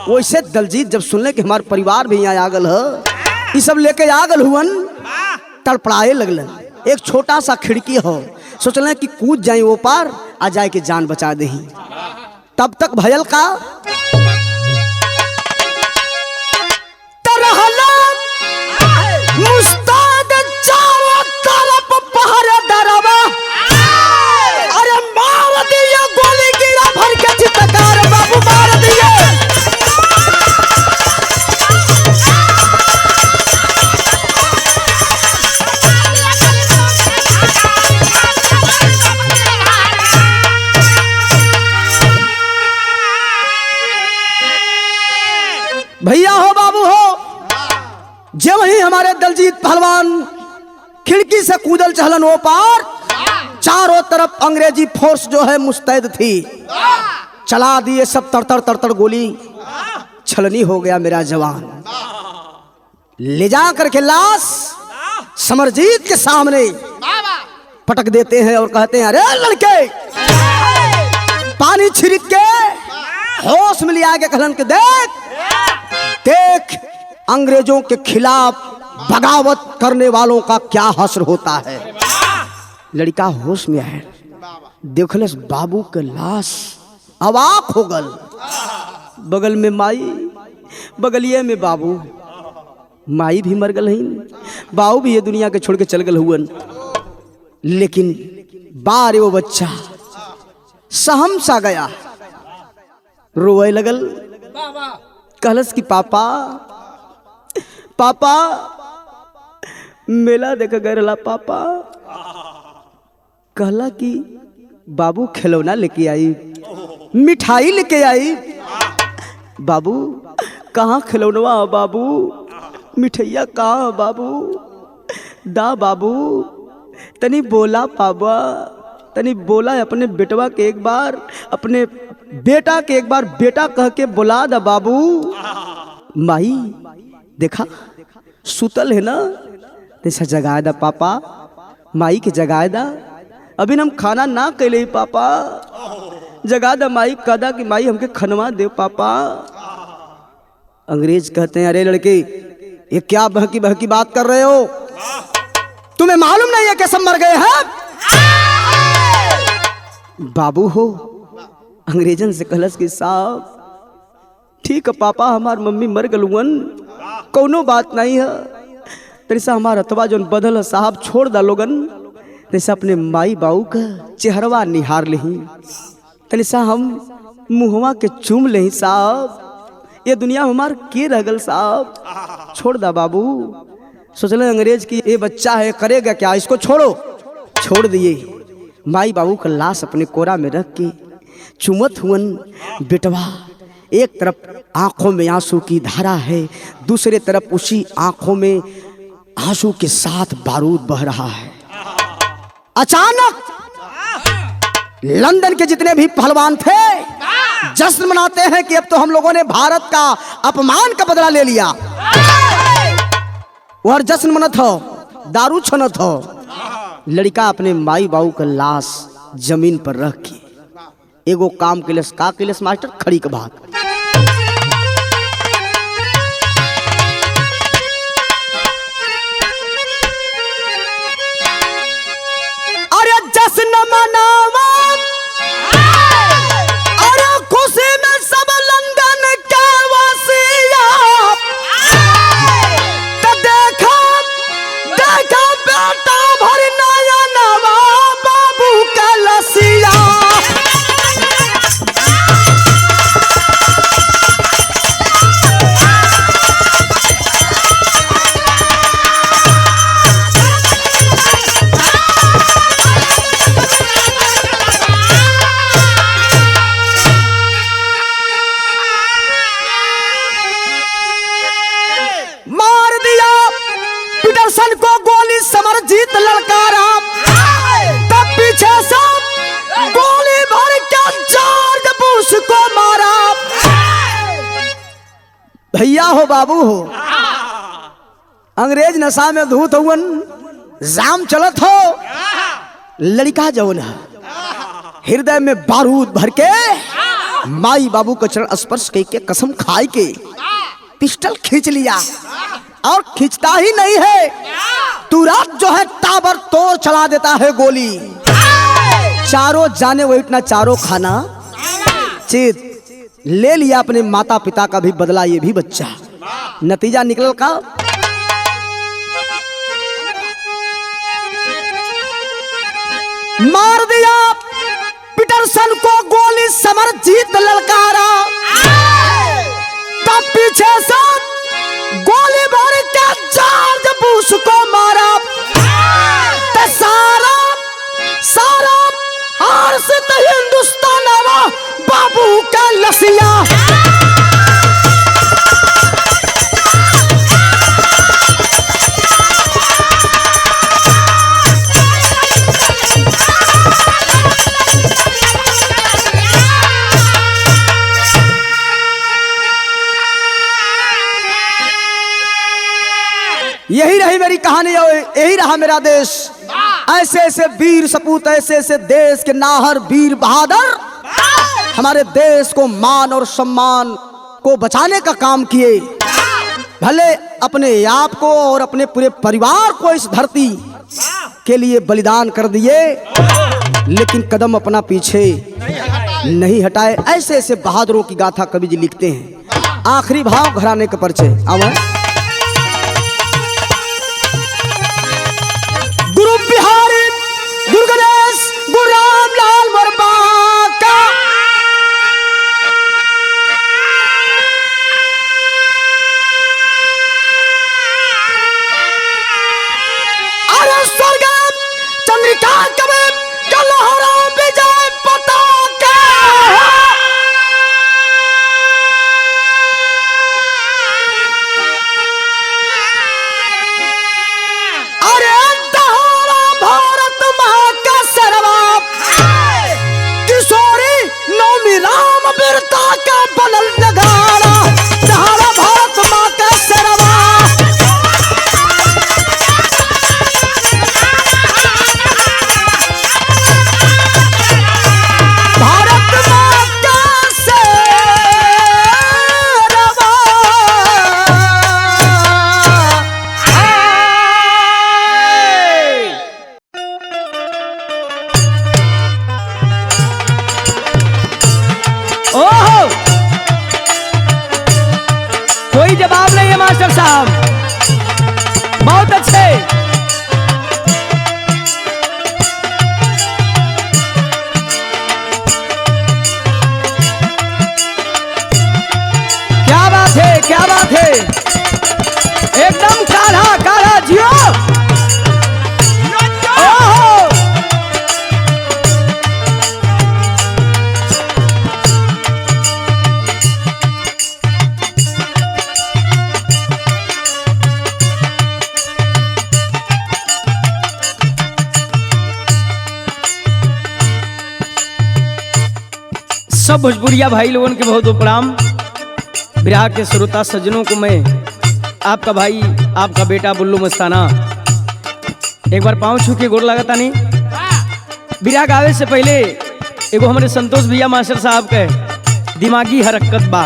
वैसे दलजीत जब सुनले कि हमारे परिवार भी यहाँ आगल है, ये सब लेके आगल हुवन, तड़पड़ाए लगलन। एक छोटा सा खिड़की हो, सोचलें कि कूद जाए वो पार, आ जाए के जान बचा दे। तब तक भयल का मुस्ताद चारों तरफ पहरे दरवा, अरे मार दिया गोली गिरा भर के चितकार बाबू मार दिए। भैया हो बाबू हो, जब वही हमारे दलजीत पहलवान खिड़की से कूदल चहलन वो पार, चारों तरफ अंग्रेजी फोर्स जो है मुस्तैद थी, चला दिए सब तड़तड़ तड़तड़ गोली, छलनी हो गया मेरा जवान। ले जा करके लाश समरजीत के सामने पटक देते हैं और कहते हैं, अरे लड़के, पानी छिड़क के होश में लिया के कहलन के देख अंग्रेजों के खिलाफ बगावत करने वालों का क्या हश्र होता है। लड़का होश में है, देखलस बाबू के लाश, अवाक हो गल। बगल में माई, बगलिए में बाबू, माई भी मर गल हईन, बाबू भी ये दुनिया के छोड़ के चल गल हुअन। लेकिन बारे वो बच्चा सहम सा गया, रोए लगल, कहलस कि पापा पापा मेला देख गए रला पापा। कहला कि बाबू खिलौना लेके आई, मिठाई लेके आई। बाबू कहाँ खिलौनवा बाबू, मिठैया कहाँ बाबू, दा बाबू तनी बोला पापा, तनी बोला अपने बेटवा के एक बार, अपने बेटा के एक बार बेटा कह के बुला दा बाबू। माई देखा सुतल है ना, जैसा जगाए दा पापा, माई के जगाए दा, अभी हम खाना ना कैले पापा, जगा दा माई, कदा कि माई हमके खनवा दे पापा। अंग्रेज कहते हैं, अरे लड़के ये क्या बहकी बहकी बात कर रहे हो, तुम्हें मालूम नहीं है कि सब मर गए हैं। बाबू हो अंग्रेजन से कहलस कि साहब ठीक है पापा, हमार मम्मी मर गलुअन, कोनो बात नहीं है, तैसा हमार अथवा जो बदल है साहब छोड़ दा लोगन, तैसा अपने माई बाबू का चेहरवा निहार लही, तैसा हम मुहवा के चूम लही साहब, ये दुनिया हमार के रगल साहब, छोड़ दा बाबू। सोचले अंग्रेज की ये बच्चा है करेगा क्या, इसको छोड़ो। छोड़ दिए, माई बाबू का लाश अपने कोरा में रख के चुमत हुअन। बेटवा एक तरफ आंखों में आंसू की धारा है, दूसरे तरफ उसी आंखों में आंसू के साथ बारूद बह रहा है। अचानक लंदन के जितने भी पहलवान थे जश्न मनाते हैं कि अब तो हम लोगों ने भारत का अपमान का बदला ले लिया। और जश्न मनत हो, दारू छनत हो। लड़का अपने माई बाबू का लाश जमीन पर रख के एगो काम केलस, का केलस मास्टर, खड़ी के भाग। अरे जश्न मनावा, अरे खुशी में सब लंदन के वासिया, तो देखा देखा बेटा भर नया नवा बाबू का लसिया। को गोली समरजीत ललकारा, तब पीछे से गोली भर के जॉर्ज बुश को मारा। भैया हो बाबू हो, अंग्रेज नशा में धूत हुवन, जाम चलत हो। लड़का जौन है हृदय में बारूद भर के माई बाबू का चरण स्पर्श के कसम खाई के पिस्टल खींच लिया। और खींचता ही नहीं है, तुरंत जो है ताबर तोड़ चला देता है गोली। चारों जाने वो इतना चारों खाना चेत ले लिया अपने माता पिता का भी बदला ये भी बच्चा। नतीजा निकल का मार दिया पीटरसन को गोली समरजीत ललकारा, तब पीछे से गोली भर के जॉर्ज बुश को मारा। तो सारा सारा हार से तो हिंदुस्तान आवा बाबू का लसिया। यही रही मेरी कहानी और यही रहा मेरा देश। ऐसे ऐसे वीर सपूत, ऐसे ऐसे देश के नाहर वीर बहादुर हमारे देश को मान और सम्मान को बचाने का काम किए। भले अपने आप को और अपने पूरे परिवार को इस धरती के लिए बलिदान कर दिए, लेकिन कदम अपना पीछे नहीं हटाए। ऐसे ऐसे बहादुरों की गाथा कवि जी लिखते हैं। आखिरी भाव घराने का परिचय आवा। गुरु बिहारी, गुरु गणेश, गुरु रामलाल वर्मा का अरे स्वर्ग चंद्रिका कवि कलहरा विजय पताका। अरे दहाड़ा भारत माँ का सरवा, किशोरी नवमी राम वीरता का बनल नगाड़ा। दहाड़ा भारत माँ का सरवा, भारत माँ का सरवा। ओहो, कोई जवाब नहीं है मास्टर साहब, बहुत अच्छे। क्या बात है, क्या बात है, एकदम काढ़ा काढ़ा जियो। ओहो, सब भोजपुरिया भाई लोगों के बहुत प्रणाम। विराह के श्रोता सज्जनों को मैं आपका भाई, आपका बेटा बुल्लू मस्ताना एक बार पाँव छू के गोर लगाता नहीं। विराह गावे से पहले एगो हमारे संतोष भैया मास्टर साहब के दिमागी हरकत बा।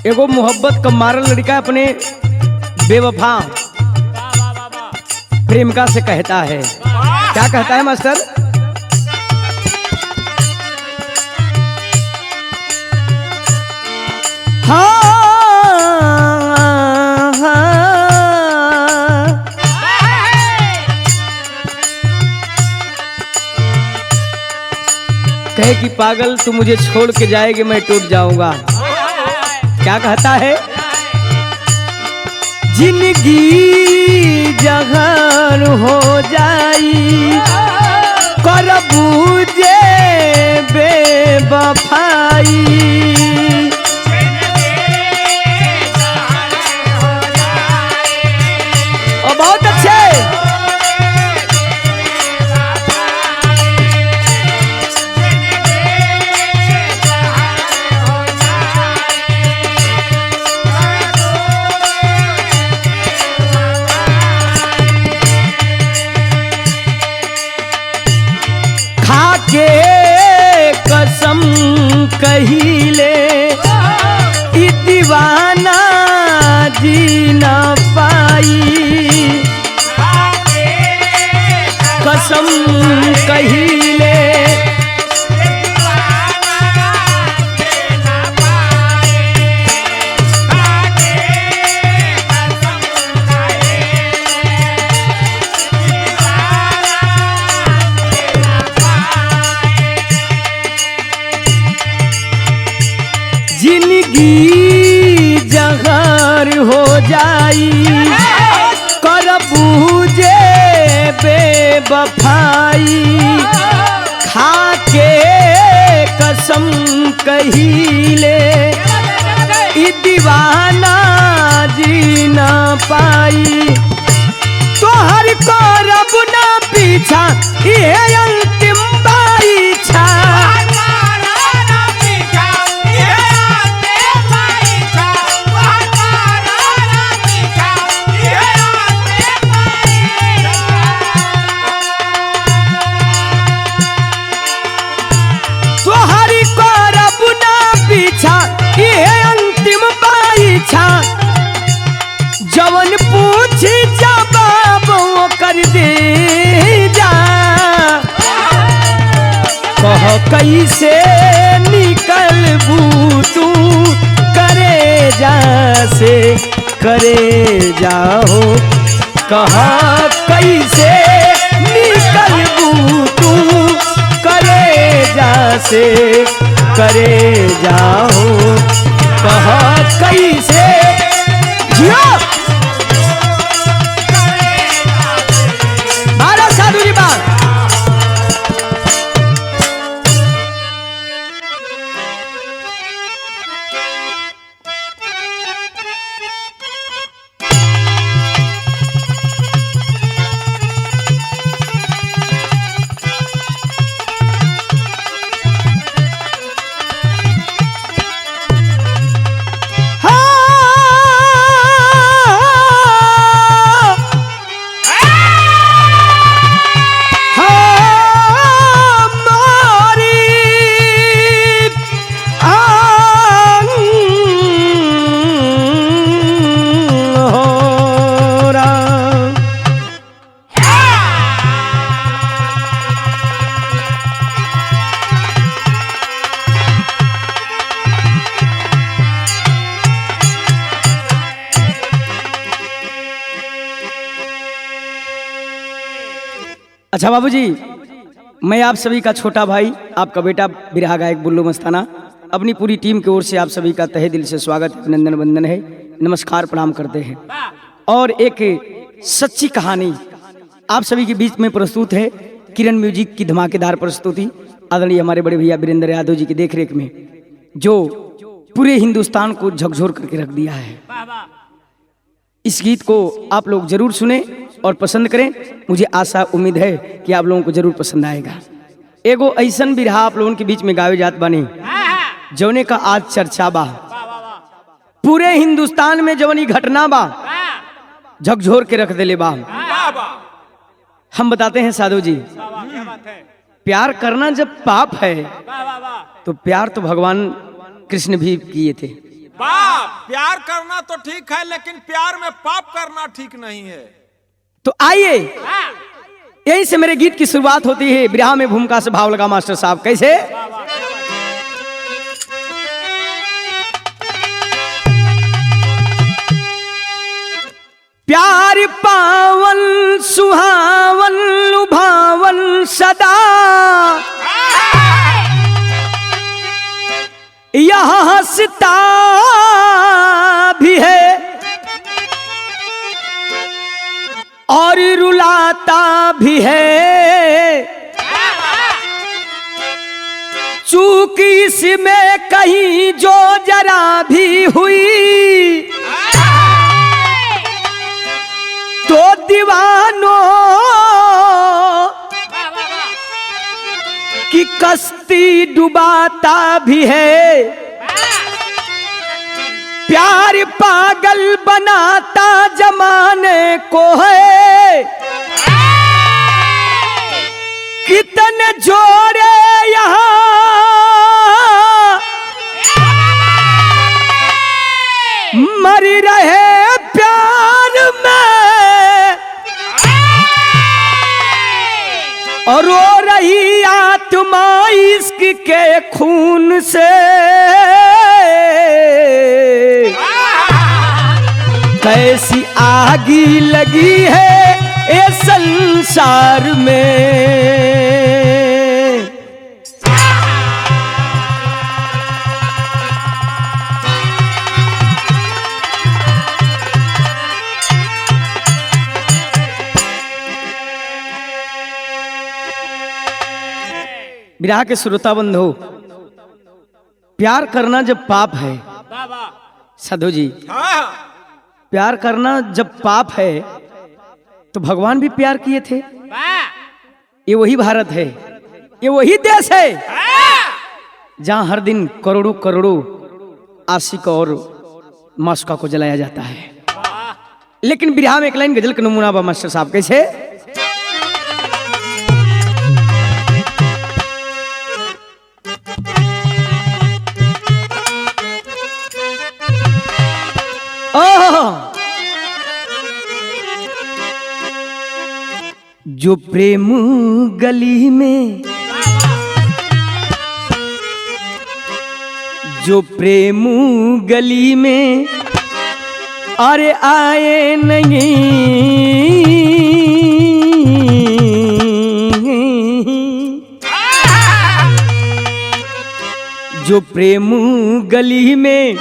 एगो मोहब्बत का मारल लड़का अपने बेवफा प्रेमिका से कहता है, क्या कहता है मास्टर? कहे कि पागल तू मुझे छोड़ के जाएगी मैं टूट जाऊंगा। क्या कहता है? जिंदगी जहान हो जाई कर बूझे बेवफाई। और बहुत अच्छे खाके कसम कहिले ई दीवाना जी न पाई। कसम कहिले जिंदगी जहर हो जाई कर बूझे बेवफाई। खाके कसम कहिले ई दीवाना जी न पाई। तोहर करब ना पीछा ये अंतिम बाईछा। कैसे निकलबू तू करे जासे करे जाओ कहा कैसे निकलबू तू करे जासे करे जाओ कहा कैसे जियो बारह साधु जी बात अच्छा बाबूजी, मैं आप सभी का छोटा भाई आपका बेटा बिरहा गायक बुल्लू मस्ताना अपनी पूरी टीम की ओर से आप सभी का तहे दिल से स्वागत अभिनंदन वंदन है, नमस्कार प्रणाम करते हैं। और एक सच्ची कहानी आप सभी के बीच में प्रस्तुत है किरण म्यूजिक की धमाकेदार प्रस्तुति आदरणीय हमारे बड़े भैया वीरेंद्र यादव जी की देखरेख में, जो पूरे हिंदुस्तान को झकझोर करके रख दिया है। इस गीत को आप लोग जरूर सुने और पसंद करें। मुझे आशा उम्मीद है कि आप लोगों को जरूर पसंद आएगा। एगो ऐसन बिरहा आप लोगों के बीच में गावे जात बने जौने का आज चर्चा बा, पूरे हिंदुस्तान में जवनी घटना बा झकझोर के रख देले बा। हम बताते हैं साधु जी, प्यार करना जब पाप है तो प्यार तो भगवान कृष्ण भी किए थे। प्यार करना तो ठीक है, लेकिन प्यार में पाप करना ठीक नहीं है। तो आइए यहीं से मेरे गीत की शुरुआत होती है। बिरहा में भूमिका से भाव लगा मास्टर साहब कैसे? प्यार पावन सुहावन लुभावन सदा यह हंसता भी है और रुलाता भी है, चूक इसमें कहीं जो जरा भी हुई तो दीवानों की कश्ती डुबाता भी है। प्यार पागल बनाता जमाने को है, कितने जोड़े यहाँ मर रहे प्यार में और रो रही आत्मा इश्क के खून से। कैसी आगी लगी है ये संसार में। बिरहा के श्रोता बंधु, प्यार करना जब पाप है साधु जी, प्यार करना जब पाप है तो भगवान भी प्यार किए थे। ये वही भारत है, ये वही देश है जहां हर दिन करोड़ों करोड़ों आशिक और मासूका को जलाया जाता है। लेकिन बिरहा में एक लाइन गजल का नमूना बा मास्टर साहब कैसे? जो प्रेम गली में जो प्रेम गली में अरे आए नहीं, जो प्रेम गली में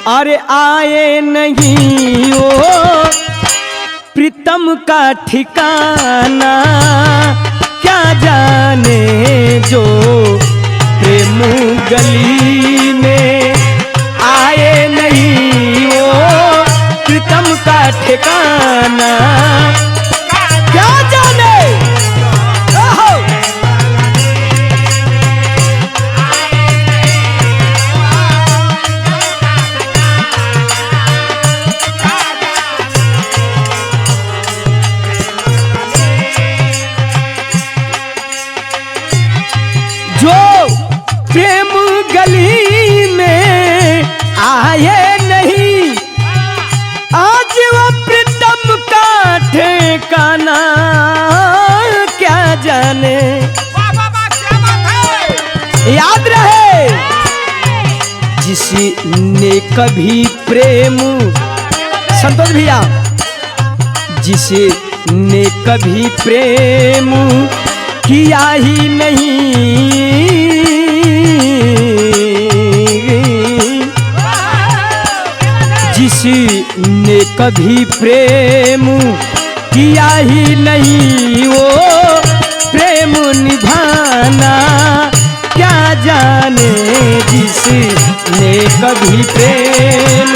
अरे आए नहीं, ओ प्रीतम का ठिकाना क्या जाने, जो प्रेम गली में आए नहीं, ओ प्रीतम का ठिकाना क्या जाने। प्रेम गली में आए नहीं, आज वो प्रीतम का ठिकाना क्या जाने। याद रहे जिसने कभी प्रेम, संतोष भैया, जिसने कभी प्रेम किया ही नहीं, जिसने कभी प्रेम किया ही नहीं, वो प्रेम निभाना क्या जाने, जिसने कभी प्रेम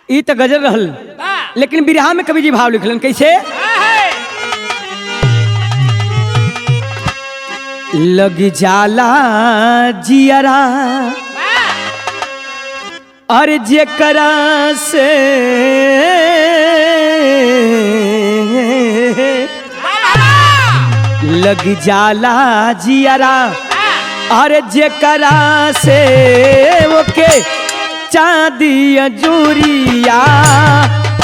ई तो गजल रहल, लेकिन बिरहा में कवि जी भाव लिखलन कैसे। लग जाला जियरा और जेकरा से लग जाला जियरा और जेकरा से ओके चांदी अजूरिया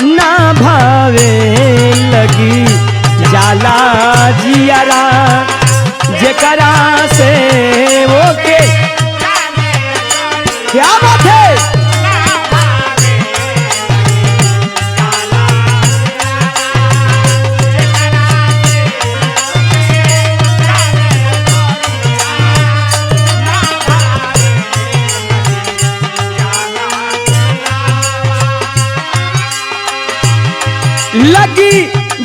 ना भावे। लगी जाला जियरा जेकरा से ओके, क्या बात है। लगी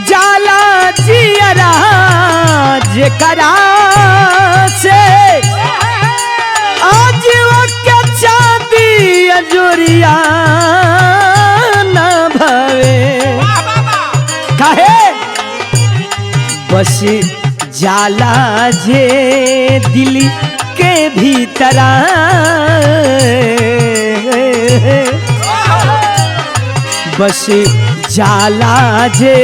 जाला जियरा जेकरा से आज वो क्या चांदी अजूरिया ना भावे। काहे बस जाला जे दिल के भीतरा, बस जाला जे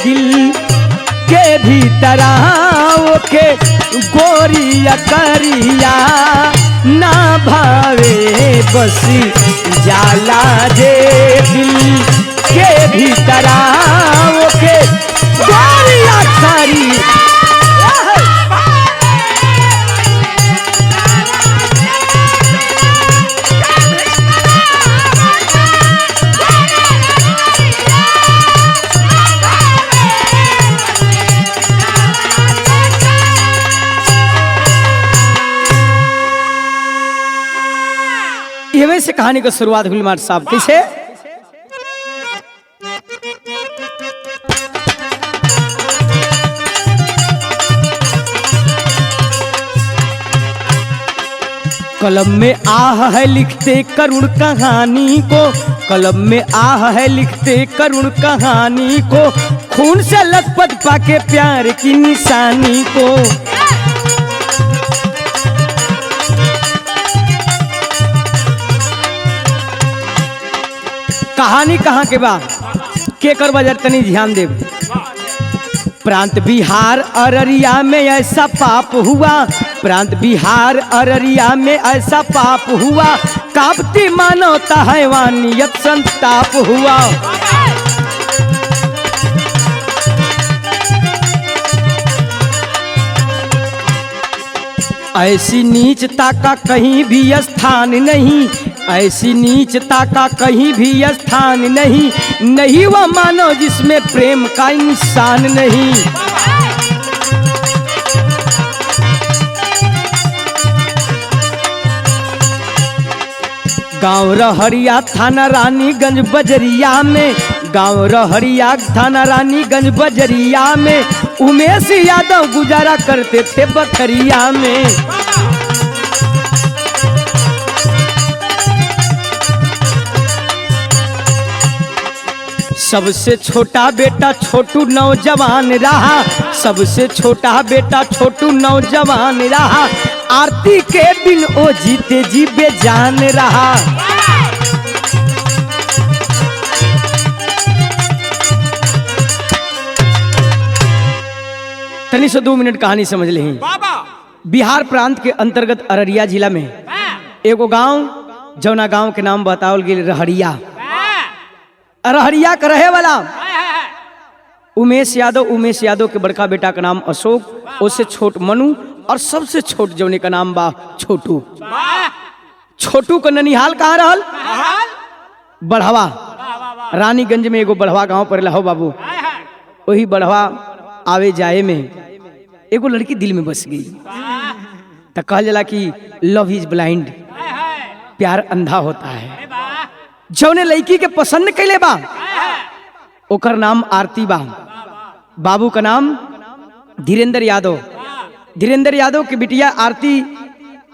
दिल के भीतरा ओके गोरिया करिया ना भावे। बस जाला जे दिल के भीतरा ओके गोरिया करिया। ये से कहानी की शुरुआत हुई मार साहब कैसे। कलम में आह है लिखते करुण कहानी को, कलम में आह है लिखते करुण कहानी को, खून से लथपथ पाके प्यार की निशानी को। कहानी कहाँ के बा के कर बजर तनी ध्यान दे। प्रांत बिहार अररिया में ऐसा पाप हुआ, प्रांत बिहार अररिया में ऐसा पाप हुआ, कांपती मानवता हैवानियत संताप हुआ। ऐसी नीचता का कहीं भी स्थान नहीं, ऐसी नीचता का कहीं भी स्थान नहीं, नहीं वह मानव जिसमें प्रेम का इंसान नहीं। गाँव रहरिया थाना रानीगंज बजरिया में, गाँव रहरिया थाना रानीगंज बजरिया में, उमेश यादव गुजारा करते थे बखरिया में। सबसे छोटा बेटा छोटू नौजवान रहा, सबसे छोटा बेटा छोटू नौजवान रहा, आरती के बिन ओ जीते जी बेजान रहा। तनी से 2 मिनट कहानी समझ ले। बाबा बिहार प्रांत के अंतर्गत अररिया जिला में एगो गांव, जौना गांव के नाम बतावल गेल रहरिया। रहरिया का रहे वाला उमेश यादव के बड़का बेटा का नाम अशोक, उससे छोट मनु, और सबसे छोट जौने का नाम बा छोटू। छोटू का ननिहाल कहाँ रहल? बढ़वा। रानीगंज में एगो बढ़वा गांव पर हो बाबू। वही बढ़वा आवे जाए में एगो लड़की दिल में बस गई। तो कहल जाला कि लव इज ब्लाइंड, प्यार अंधा होता है। जौने लड़की के पसंद कैले बा ओकर नाम आरती बा, बाबू का नाम धीरेन्द्र यादव। धीरेन्द्र यादव की बिटिया आरती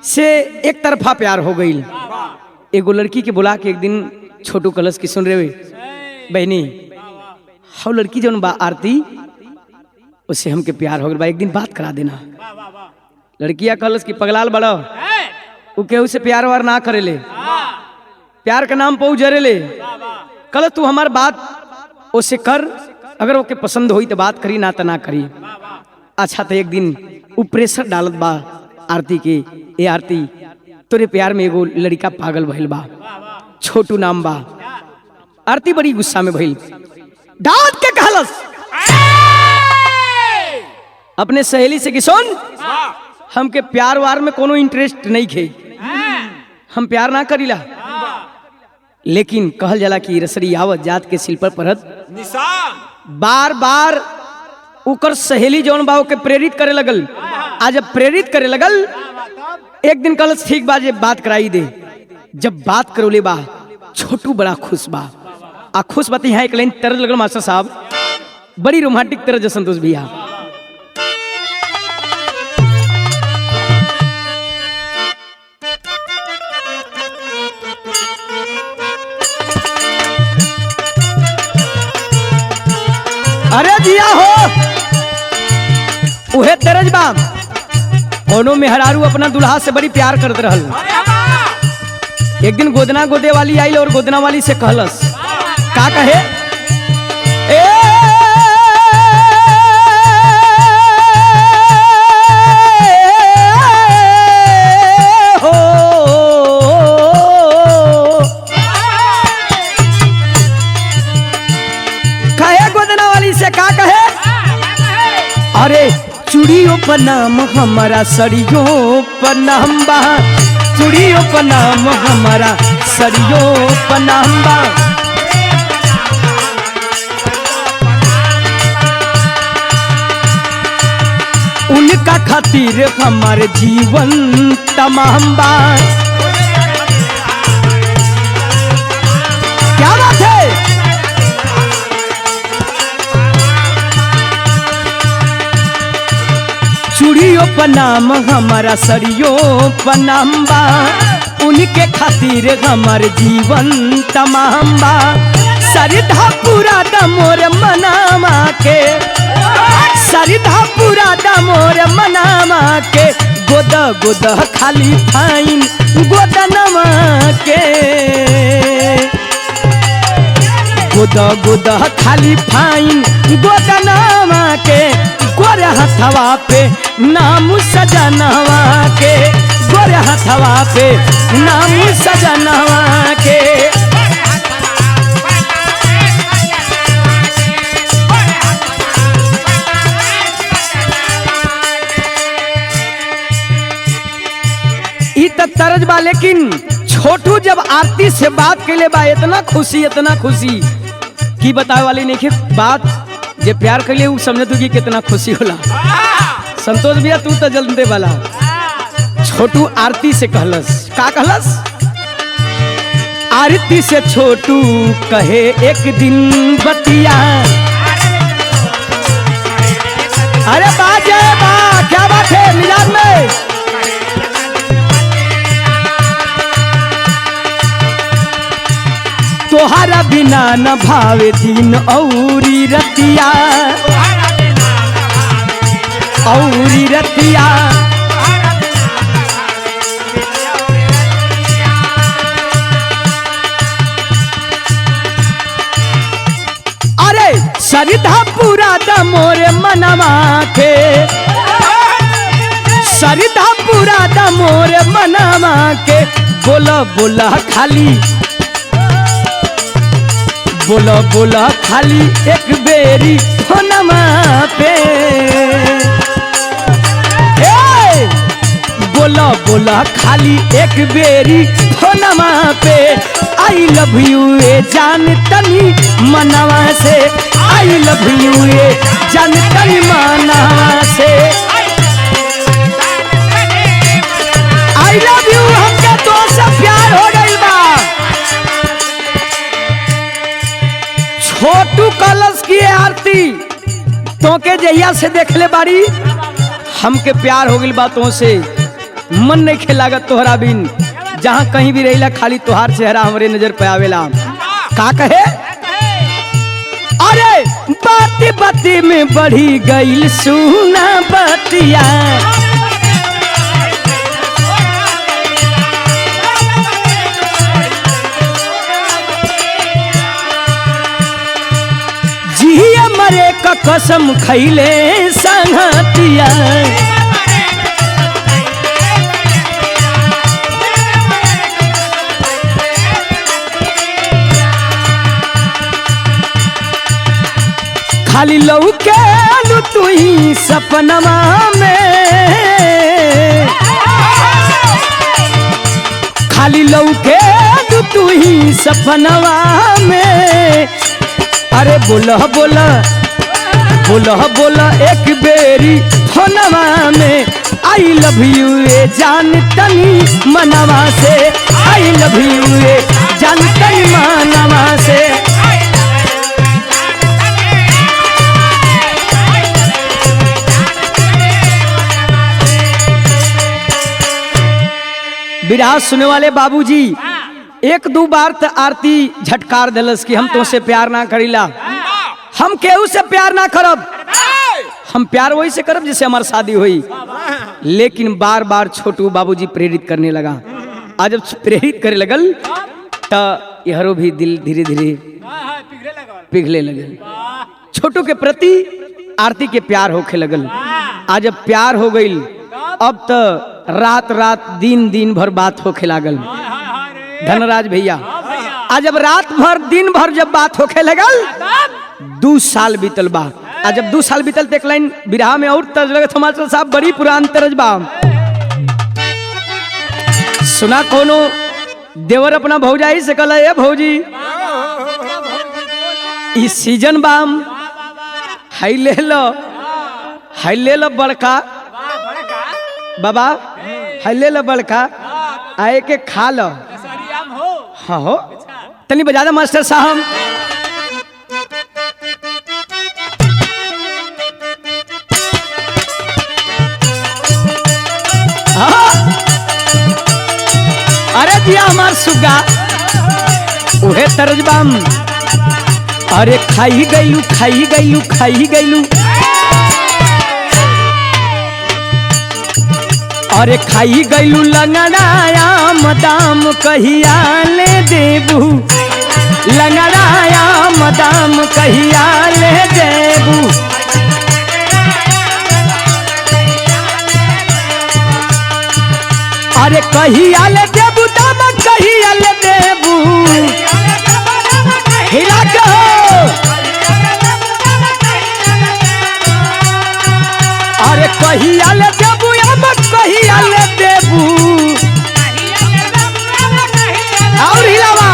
से एक तरफा प्यार हो गई। एगो लड़की के बुला के एक दिन छोटू कलश की सुन रहे बहनी, हाउ लड़की जौन बा आरती, उससे हमके प्यार हो गया बा, एक दिन बात करा देना। लड़किया कलश की पगलाल बड़ा, वो केहू से प्यार वार ना करेले, प्यार का नाम पऊ जरेले। कल तू हमार बात उसे कर, अगर ओके पसंद होई तो बात करी, ना तो ना करी। अच्छा तो एक दिन वो प्रेशर डालत बा आरती के, ए आरती तोरे प्यार में एगो लड़का पागल भइल बा, छोटू नाम बा। आरती बड़ी गुस्सा में भइल, डांट के कहलस अपने सहेली से कि सुन, हमके प्यार वार में कोनो इंटरेस्ट नहीं खे, हम प्यार ना करीला। लेकिन कहल जाला कि रसरी आवत जात के सिल पर परत निशान बार बार उकर सहेली जौन बा के प्रेरित करे लगल। आज जब प्रेरित करे लगल, एक दिन कल ठीक बा, बात कराई दे। जब बात करोले बा छोटू बड़ा खुश बा, आ खुश बात यहाँ एक लाइन तरह लगल मास्टर साहब, बड़ी रोमांटिक तरह संतोष भैया। अरे जिया हो उहे तेरज बा, कोनो मेहरारू अपना दुल्हा से बड़ी प्यार करत रहल। एक दिन गोदना गोदे वाली आई और गोदना वाली से कहलस, का कहे, ए हो कहे गोदना वाली से का कहे, अरे चूड़ियों पर नाम हमारा, सड़ियों पर नाम बा, चूड़ियों पर नाम हमारा, सड़ियों पर नाम बा। उनका खातिर हमारे जीवन तमाम बा। क्या बात है, चूड़ियों पर नाम हमारा, सड़ियों पर नाम बा, उनके खातिर हमारे जीवन तमाम बा। सरिधा पूरा दमोर मनामा के, सरिधा पूरा दमोर मनामा के, गोद गोद खाली फाइन गोदनमा के। गोदा गोदा खाली फाइन गोदनावा के गोरे हथवा पे नाम सजनवा के गोरे हथवा पे नाम सजनवा के। ई त तरज बा, लेकिन छोटू जब आरती से बात कैले बा इतना खुशी की बतावे वाली नहीं बात। जे प्यार कैले उ समझ तू कि कितना खुशी होला। संतोष भैया तू तो जलते वाला। छोटू आरती से कहलस, का कहलस? आरती से छोटू कहे एक दिन बतिया। अरे बाजे बा, क्या बात है मिजाज में। तोहरा बिना न भावे दिन औरी रतिया, औरी रतिया। अरे सरिधा पूरा द मोरे मनवा के, सरिधा पूरा द मोरे मनवा के। बोला बोला खाली, बोला बोला खाली एक बेरी फोनमा पे। बोला बोला खाली एक बेरी फोनमा पे। आई लव यू ए जान तनी मनवा से, आई लव यू ए जान तनी मनवा से। आई लव यू हमके तो से प्यार हो गई बा। छोटू कलश की आरती तो के जहिया से देखले बाड़ी हमके प्यार हो गई बातों से। मन नहीं खेलागत तोहरा बिन, जहाँ कहीं भी रहिला खाली तोहार चेहरा हमरे नजर पे आवेला। का कहे? अरे बाती बाती में बढ़ी गईल सुना बतिया। जिया मरे का कसम खैले संगतिया। खाली लौके तू ही सपनमा में, खाली लौके तू ही सपनवा में। अरे बोला बोला बोला बोला एक बेरी फोनवा में। आई लव यू ए जान तनी मनवा से, आई लव यू ए जान तनी मनवा से। विराज सुने वाले बाबूजी एक दो बार तो आरती झटकार दिलस कि हम तो से प्यार ना करीला, हम केहू से प्यार ना करब, हम प्यार वही से करब जिससे हमारी शादी हुई। लेकिन बार बार छोटू बाबूजी प्रेरित करने लगा। आज जब प्रेरित करे लगल तो यहरो भी दिल धीरे धीरे पिघले लगल। छोटू के प्रति आरती के प्यार होके लगल। आज जब प्यार हो गई अब तो रात रात दिन दिन भर बात होके लागल। धनराज भैया आज जब रात भर दिन भर जब बात होके लगल 2 साल बीतल बा। आज जब 2 साल बीतल तो एक लाइन बिरहा में और तर्ज लगत मास्टर साहब बड़ी पुरान तर्ज बा। सुना कोनो देवर अपना भौजाई से कहला ए भौजी इस सीजन बाम हाई ले लो बड़का बाबा हाई ले लो बड़का आए के खा लो। हाँ हो तनी बजा दे मास्टर साहब। अरे दिया हमार सुगा उहे तरजबाम। अरे खाई गईलू खाई गईलू खाई गईलू। अरे खाई गईलू लंगड़ाया मदाम कहिया ले देबू। लंगड़ाया मदाम कहिया ले देबू। अरे कहिया ले देबू दाम कहिया ले देबू। हिला के हो। अरे कहिया ले देबू हम कहिया ले देबू। और हिलावा।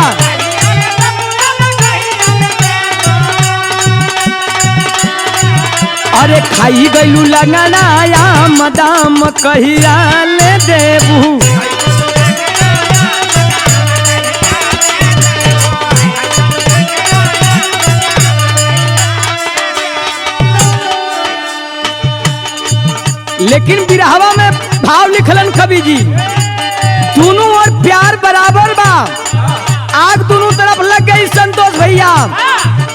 अरे खाई गईलू लंगड़ाया मदाम कहिया ले देबू। लेकिन बिरहवा में भाव लिखलन कवि जी, दोनों और प्यार बराबर बा। आग दोनों तरफ लग गई संतोष भैया।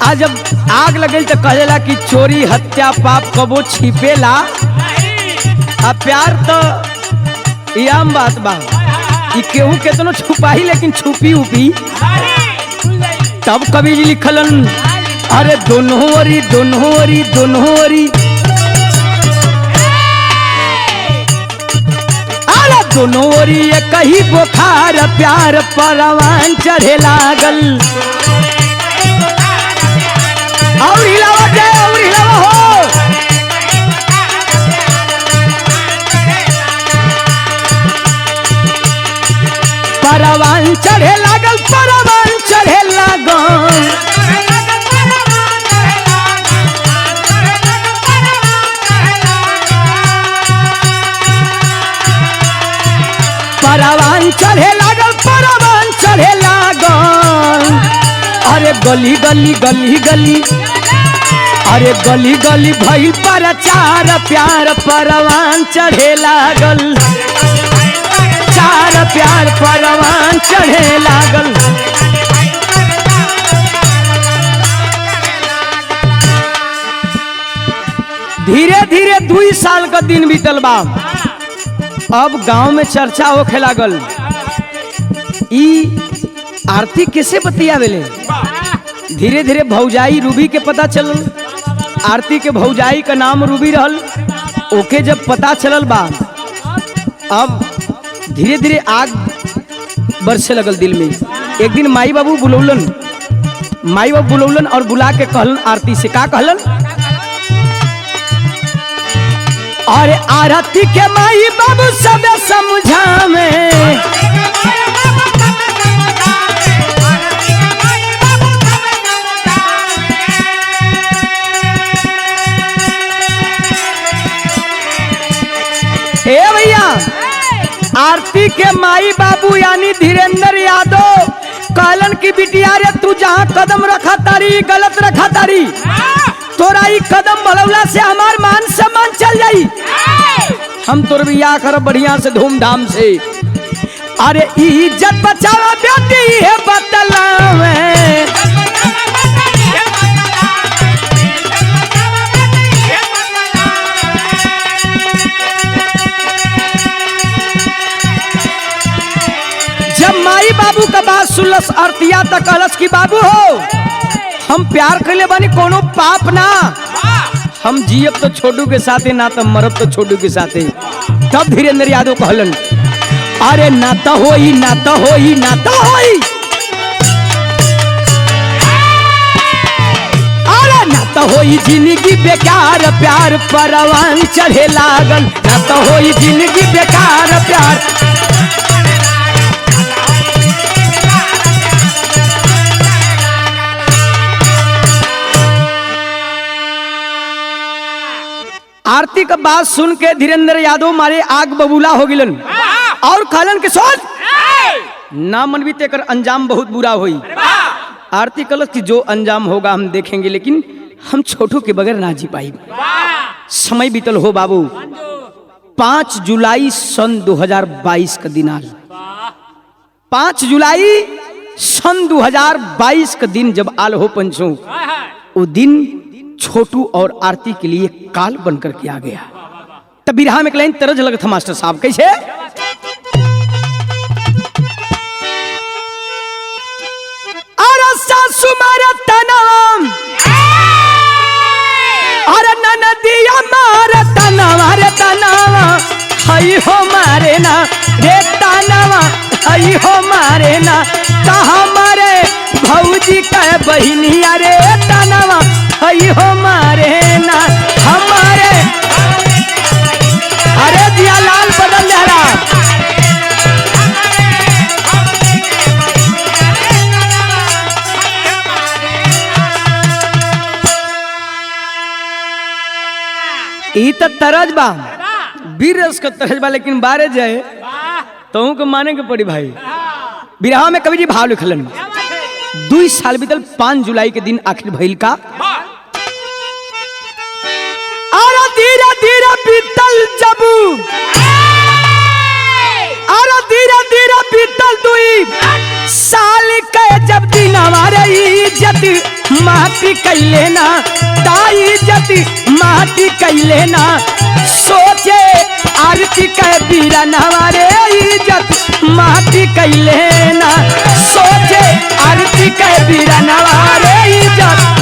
आज जब आग लग गई तो कहेला कि चोरी हत्या पाप कबो छिपेला। अब प्यार तो ये आम बात बा, ये केहू केतनो छुपाही लेकिन छुपी उपी। तब कवि जी लिखलन, अरे दोनों ओरी दोनों ओरी दोनों ओरी, अरे दोनों ओरी एक ही बुखार प्यार परवान चढ़े लागल। और हिलावा दे और हिलावा हो। परवान चढ़े लागल परवान चढ़े लागल। परवान चढ़े लागल परवान चढ़े लागल। अरे गली गली गली गली, अरे गली गली भइल प्रचार प्यार परवान चढ़े लागल। चार प्यार परवान चढ़े लागल। धीरे धीरे 2 साल का दिन बीतल बा। अब गांव में चर्चा होखे लागल, ई आरती कैसे बतियावेले। धीरे धीरे भौजाई रूबी के पता चलल। आरती के भौजाई का नाम रूबी रहल। ओके जब पता चलल बा, अब धीरे धीरे आग बरसे लगल दिल में। एक दिन माई बाबू बुलौलन, माई बाबू बुलौलन और बुला के कहलन आरती से, का कहलन, अरे आरती के माई बाबू सब समझावे। ए भैया, आरती के माई बाबू यानी धीरेन्द्र यादव कहलन की बिटिया रे तू जहाँ कदम रखा तारी गलत रखा तारी। तोरा ई कदम भलौला से हमार मान सम्मान चल जाई। हम तोर बियाह करब बढ़िया से धूमधाम से। अरे इज्जत बचावा बेटी है बतलावे। जब माई बाबू का बात सुनलस आरतिया तक कहलस की बाबू हो, हम प्यार करले बानी कोनो पाप ना। हम जियब तो छोटू के साथे ना तो मरब तो छोटू के साथे। तब धीरेन्द्र यादव कहलन, अरे ना तो होई ना तो होई ना तो होई। अरे ना तो होई जिंदगी बेकार प्यार परवान चढ़े लागल। ना तो होई जिंदगी बेकार प्यार। आरती का बात सुन के धीरेन्द्र यादव मारे आग बबूला हो गिलन और कहलन के सोच ना मनवी तेकर अंजाम बहुत बुरा हुई। आरती कलश की जो अंजाम होगा हम देखेंगे, लेकिन हम छोटू के बगैर ना जी पाई। समय बीतल हो बाबू। 5 जुलाई सन 2022 का दिन आल। 5 जुलाई सन 2022 का दिन जब आल हो पंचों, वो दिन छोटू और आरती के लिए काल बनकर के आ गया। तब बिरहा में एक लाइन तरज लगा था मास्टर साहब, कैसे, अरे सुमार तनवा अरे ननदिया मार तनवा रे तनवा हई हो मारे ना रे तनवा हई हो मारे ना ता हमारे भौजी का बहिनिया रे तनवा हई हो मारे ना हमारे। अरे दिया लाल बदल जा रहा ई तो तरज बा वीर रस का तरज बा, लेकिन बारे जाए तो को माने के पड़ी भाई। बिरहा में कवि जी भाव लिखलन 2 साल बीतल 5 जुलाई के दिन आखिर भइल का और धीरे धीरे बीतल जब और धीरे धीरे बीतल 2 साल के जब दिन हमारे इज्जत माटी कैले ना ताई इज्जत माटी कैले ना सोचे आरती के बीरन हमारे इज्जत माटी कैले ना सोचे आरती के बीरन हमारे इज्जत।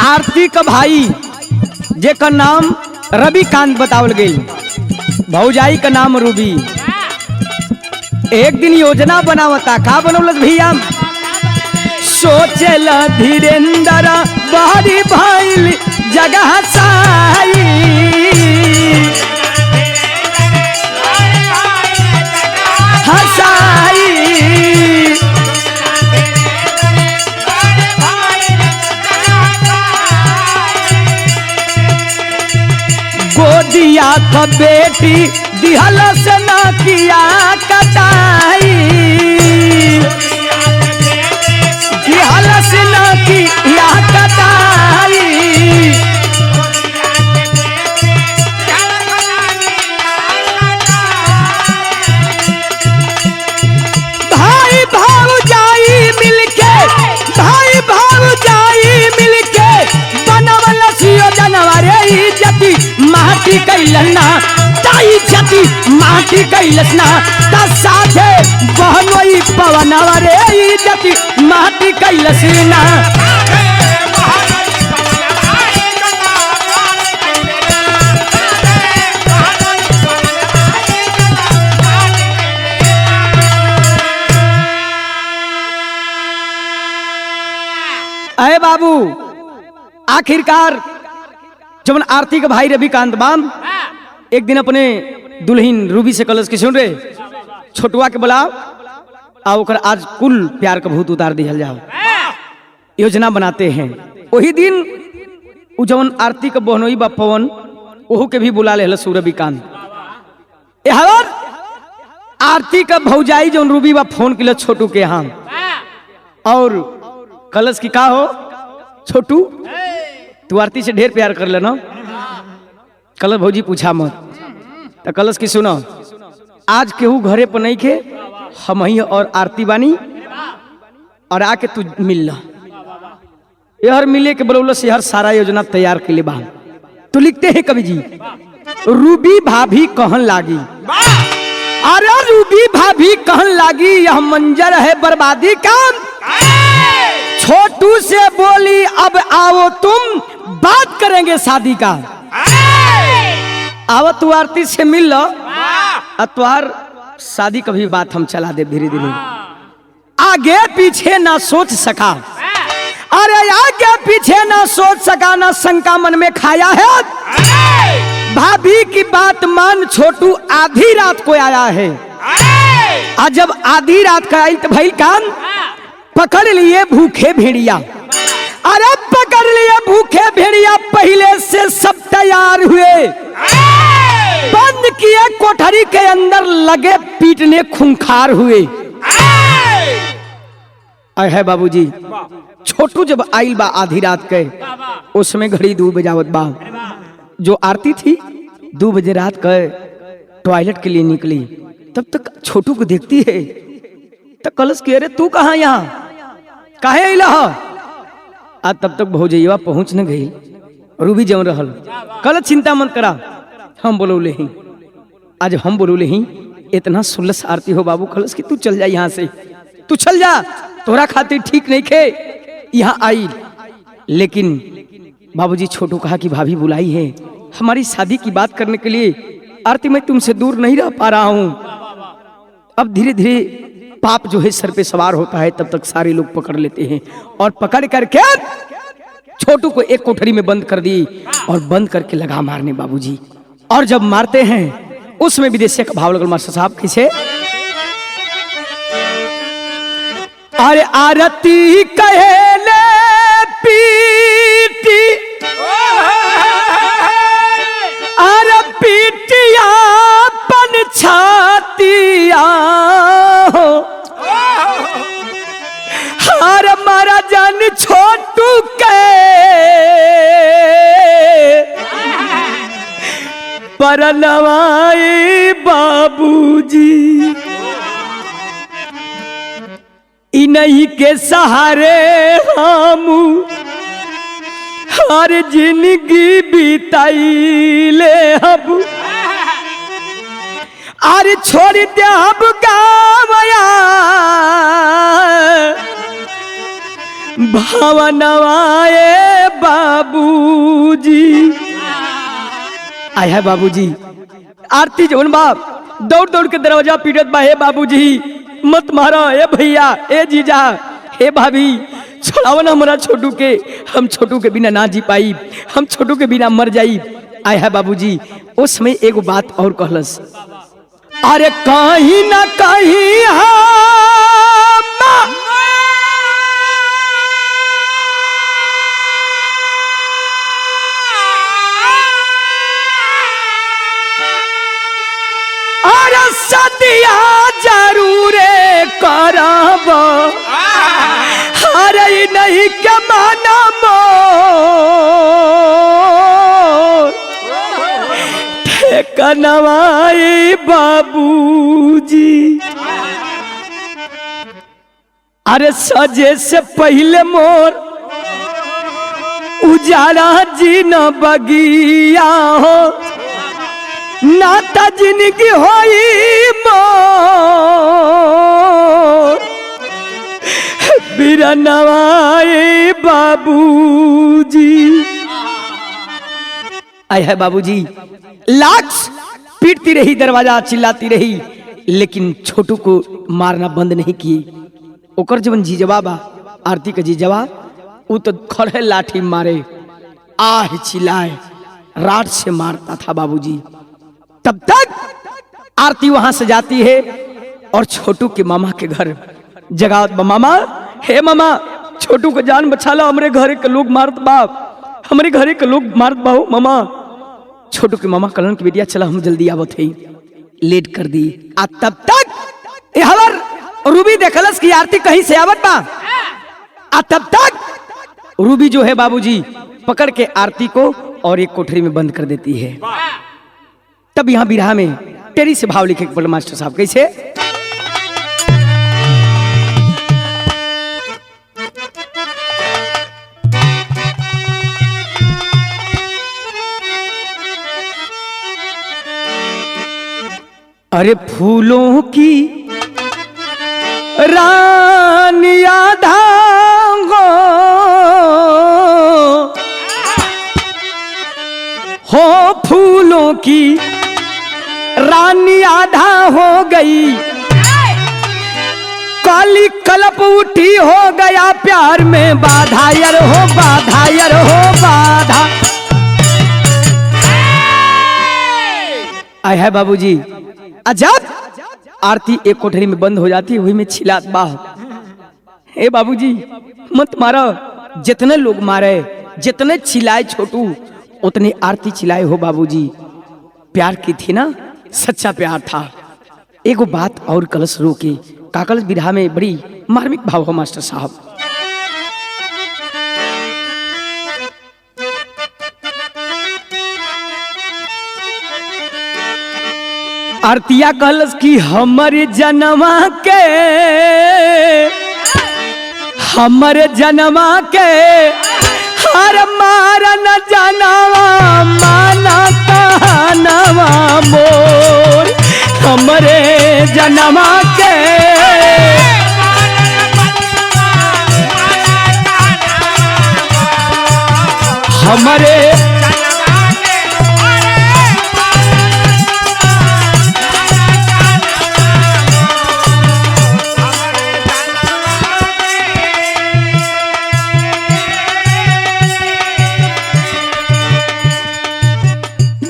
आरती का भाई जेकर नाम रविकांत बतावल गई, भौजाई का नाम रूबी। एक दिन योजना बनावता का बनौलत भैया सोचल धीरेन्द्र बहरी भइल जगह साई हसाई गोदिया का बेटी दिहल से न किया कटाई दिहल से न किया कटाई भाई भाऊजाई मिलके भाई भाऊजाई मिलके बनवल योजना रे इज्जती माटी कैलना ताई जति माटी कैलसना ता साथे बहनोई पवनवा रे इज्जती माटी कैलसना। अरे बाबू आखिरकार जब आरती के भाई रविकांत बाम एक दिन अपने दुल्हन रूबी से कलश की सुन रहे छोटुआ के बुलाओ आओ कर आज कुल प्यार का भूत उतार दिया जाओ। योजना बनाते हैं वही दिन जवन आरती का बहनोई बा पवन ओहू के भी बुला ले रविकांत। आरती का भौजाई जवन रूबी बा फोन के छोटू के यहाँ और कलश की का हो छोटू तू आरती से ढेर प्यार कर लेना। कलश भौजी पूछा मत तो कलश की सुनो आज केहू घरे पर नहीं खे हम ही और आरती बानी और आके तू मिल ला यार मिले के बोलो से हर सारा योजना तैयार के लिए बा। तो लिखते हैं कवि जी रूबी भाभी कहन लागी अरे रूबी भाभी कहन लागी यह मंजर है बर्बादी का छोटू से बोली अब आओ तुम बात करेंगे शादी का। आओ तू आरती से मिल लो तुम्हार शादी का भी बात हम चला दे धीरे धीरे। आगे पीछे ना सोच सका अरे आगे पीछे ना सोच सका ना शंका मन में खाया है भाभी की बात मान छोटू आधी रात को आया है। आज जब आधी रात का आई तो भाई काम पकड़ लिए भूखे भेड़िया अरे पकड़ लिए भूखे भेड़िया पहले से सब तैयार हुए बंद किए कोठरी के अंदर लगे पीटने खूंखार हुए। है बाबूजी छोटू जब आइल बा आधी रात के उसमें घड़ी 2 बजावत बा जो आरती थी 2 बजे रात के टॉयलेट के लिए निकली तब तक छोटू को देखती है तो कलश कह रहे तू कहाँ यहाँ काहे अइला आ तब तक भौजैया पहुंच न गई रूबी जम रहल कल चिंता मत करा, हम बोलौले ही, आज हम बोलौले ही। इतना सुलस आरती हो बाबू कलश कि तू चल जा यहाँ से, तू चल जा, तोरा खातिर ठीक नहीं खे यहाँ आई। लेकिन बाबूजी छोटू कहा कि भाभी बुलाई है हमारी शादी की बात करने के लिए, आरती मैं तुमसे दूर नहीं रह पा रहा हूं। अब धीरे धीरे पाप जो है सर पे सवार होता है, तब तक सारे लोग पकड़ लेते हैं और पकड़ करके छोटू को एक कोठरी में बंद कर दी और बंद करके लगा मारने बाबूजी। और जब मारते हैं उसमें विदेशी का भाव लगल मास्टर साहब किसे, अरे आरती कहेले पीटी, अरे पीटिया पन छातिया हो, हर मारा जान छोटू के पर नवाए बाबूजी, इन्हीं के सहारे हम हर जिंदगी बिताइले अब, अरे छोड़ दे अब गावया भावनवाए बाबूजी। आया है बाबूजी, आरती जोन बाप दौड़ दौड़ के दरवाजा पीटत बा, हे बाबूजी मत मारो, ए भैया, ए जीजा, हे भाभी, छोड़ाओ ना हमारा छोटू के, हम छोटू के बिना ना जी पाई, हम छोटू के बिना मर जाई। आया है बाबूजी, उस समय एगो बात और कहलस, अरे कहीं ना कहीं सदिया जरूरे करब, अरे नहीं के माना ठेकनवाई बाबूजी, अरे सजे से पहले मोर उजाला जी न बगिया हो, नाता जिंदगी होई मोर बिरनवाए बाबूजी। आय है बाबूजी, लाख पीटती रही, दरवाजा चिल्लाती रही, लेकिन छोटू को मारना बंद नहीं की। ओकर जवन जीजवा बा, आरती का जीजवा, वो तो खड़े लाठी मारे, आह चिल्लाए, राड से मारता था बाबूजी। तब तक आरती वहां से जाती है और छोटू के मामा के घर जगावत बा, मामा, हे मामा, छोटू को जान बचा लो, हमारे घरे के लोग मारत बाप, हमारे घरे के लोग मारत बाहो मामा। छोटू के मामा कलन की बेटिया, चला हम जल्दी आवत है, लेट कर दी। आ तब तक हवर रूबी देखलस की आरती कहीं से आवत बा, आ तब तक रूबी जो है बाबूजी पकड़ के आरती को और एक कोठरी में बंद कर देती है। तब यहां बिरहा में टेरी से भाव लिखे बोले मास्टर साहब कैसे, अरे फूलों की रानिया धांगो हो, फूलों की रानी आधा हो गई, काली कलप उठी हो गया प्यार में बाधा, यार हो बाधा, यार हो बाधा। आय है बाबूजी, अजब आरती एक कोठरी में बंद हो जाती है, वही में छिलात बाह, हे बाबूजी मत मारो, जितने लोग मारे, जितने चिल्लाए छोटू, उतने आरती चिल्लाए हो बाबूजी। प्यार की थी ना, सच्चा प्यार था। एगो बात और कलश रोके, काकल बिरहा में बड़ी मार्मिक भाव हो मास्टर साहब। आरतिया कलश की हमारे जन्मा के, हमारे जन्मा के हर मारा न जानवा माना कहनवा मोर हमरे जनमा के हमरे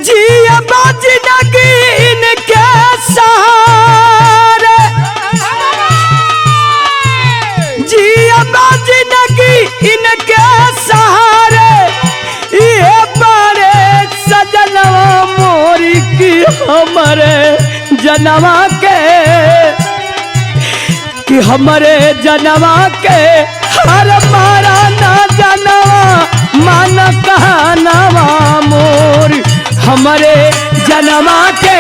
जिया बाजी नगीन के सहारे जिया बाजी नगीन के सहारे ये बड़े सजनवा मोरी की हमरे जनवा के कि हमरे जनवा के हर मारा ना जनवा मान कहनवा मोर हमरे जनवा के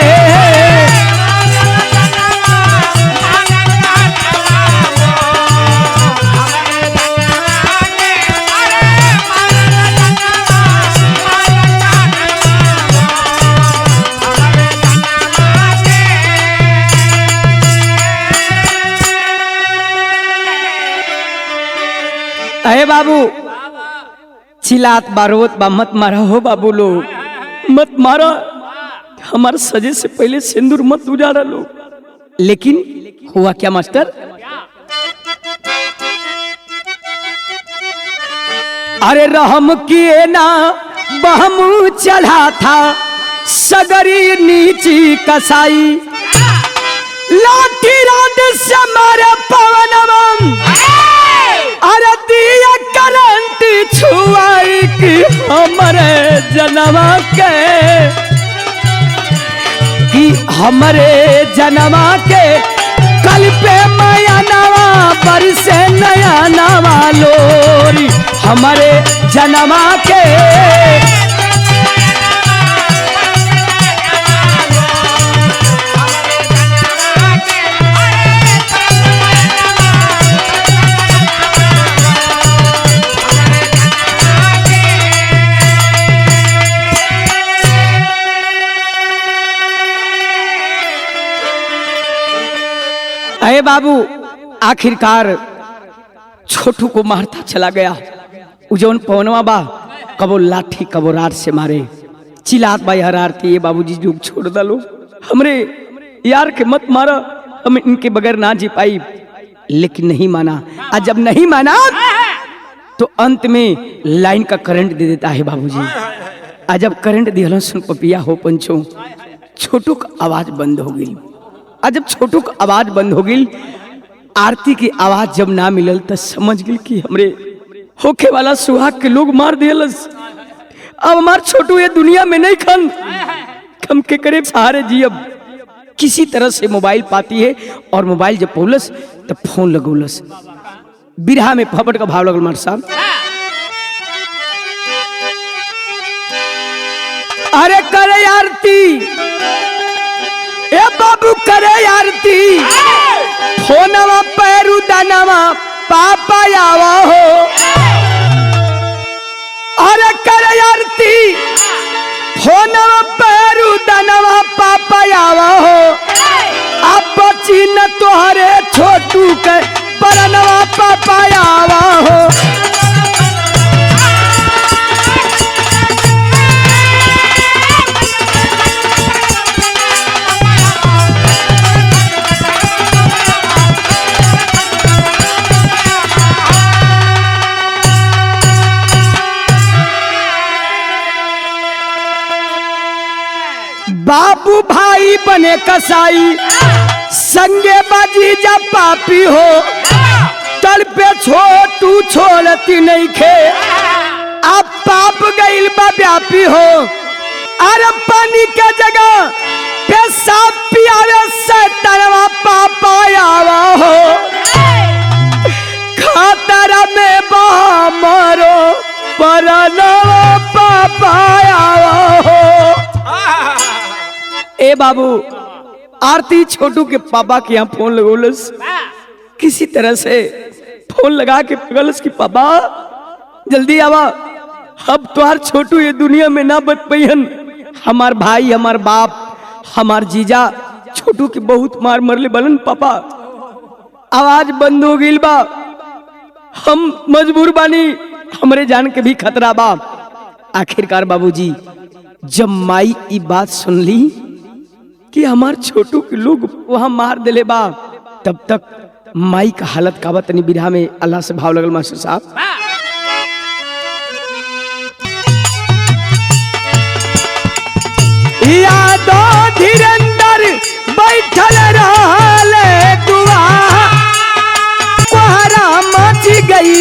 अरे बाबू चिल्लात बारोत बा मत मारा हो बाबू लोग मत मारा हमारे सजे से पहले सिंदूर मत उजाड़ा लो। लेकिन हुआ क्या मास्टर? अरे रहम किए ना बहम चढ़ा था सगरी नीची कसाई लाठी रात से मारे पवनम अरे दिया करंट छुआई कि हमरे जनवा के कि हमरे जनवा के कल पे माया नवा पर से नया नवा लोरी हमरे जनवा के अरे बाबू आखिरकार छोटू को मारता चला गया। उजौन पवनवा बा कबो लाठी कबो रार से मारे चिल्लात बाई हर आरती ये बाबूजी जुग छोड़ डालो हमरे यार के मत मारा हम इनके बगैर ना जी पाई। लेकिन नहीं माना और जब नहीं माना तो अंत में लाइन का करंट दे देता है बाबूजी। और जब करंट दिया सुन पपिया हो पंचो छोटू का आवाज बंद हो गई। और जब छोटू का आवाज बंद हो गई आरती की आवाज जब ना मिलल तो समझ गई कि हमरे होके वाला सुहाग के लोग मार दियलस। अब हमार छोटू ये दुनिया में नहीं खन कम के करे सहारे जी। अब किसी तरह से मोबाइल पाती है और मोबाइल जब पहुलस तब फोन लगौलस। बिरहा में फपट का भाव लगल मार साहब। अरे करे आरती ए बाबू करे आरती फोनवा पैरू दानवा पापा आवा हो। अरे करे आरती फोनवा पैरू दानवा पापा आवा हो। अब बची न तोहरे छोटू के परनवा पापा आवा हो। बाबू भाई बने कसाई संगे बाजी जब पापी हो तल पे छोटू छोड़ती नहीं खे। अब पाप गईल बा व्यापी हो। अरे पानी के जगह पेशाब पियावे सैतानवा पापा आवा हो। खातर में बहा मारो परनवा पापा आवा हो। ए बाबू आरती छोटू के पापा के यहाँ फोन लगोलस। किसी तरह से फोन लगा के पगलस की पापा जल्दी आवा अब तुहार छोटू ये दुनिया में ना बच पैहन। हमार भाई, हमार बाप, हमार जीजा छोटू के बहुत मार मरले बलन पापा। आवाज बंद हो गई बा, हम मजबूर बानी, हमरे जान के भी खतरा बा। आखिरकार बाबूजी जब माई ई बात सुन ली कि हमार छोटू के लोग वहां मार देले बा, तब तक माई का हालत का तनी बिरहा में अल्लाह से भाव लगल मास्टर साहब। यादो धीरेंद्र बैठल रहले दुआ कोहरा मच गई।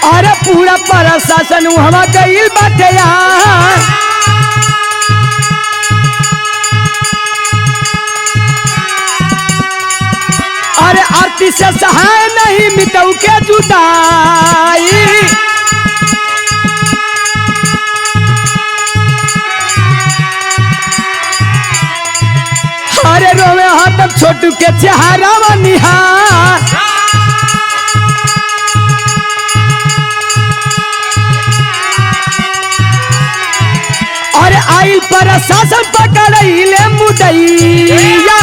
अरे पूरा प्रशासन हवा गईल बाटे यार। अरे आरती से सहाय नहीं मिटऊ के जुदाई। अरे रोवे हाथ छोटू के चेहरा निहार। अरे आइल प्रशासन पकड़ले मुदैया।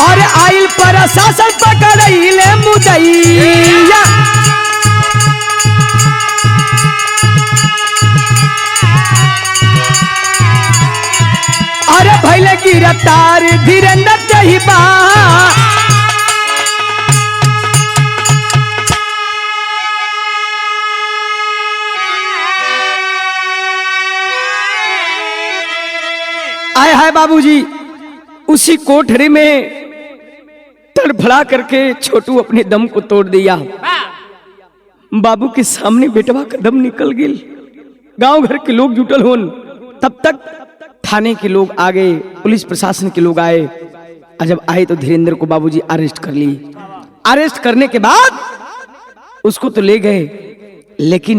अरे आइल प्रशासन पकड़ले मुदैया। अरे भैले गिरफ्तार धीरेंद्र जहिबा। आए हाय बाबूजी, उसी कोठरी में तड़फड़ा करके छोटू अपने दम को तोड़ दिया। बाबू के सामने बेटवा का दम निकल गई। गांव घर के लोग जुटल होन। तब तक थाने के लोग आ गए, पुलिस प्रशासन के लोग आए। और जब आए तो धीरेंद्र को बाबूजी अरेस्ट कर ली। अरेस्ट करने के बाद उसको तो ले गए, लेकिन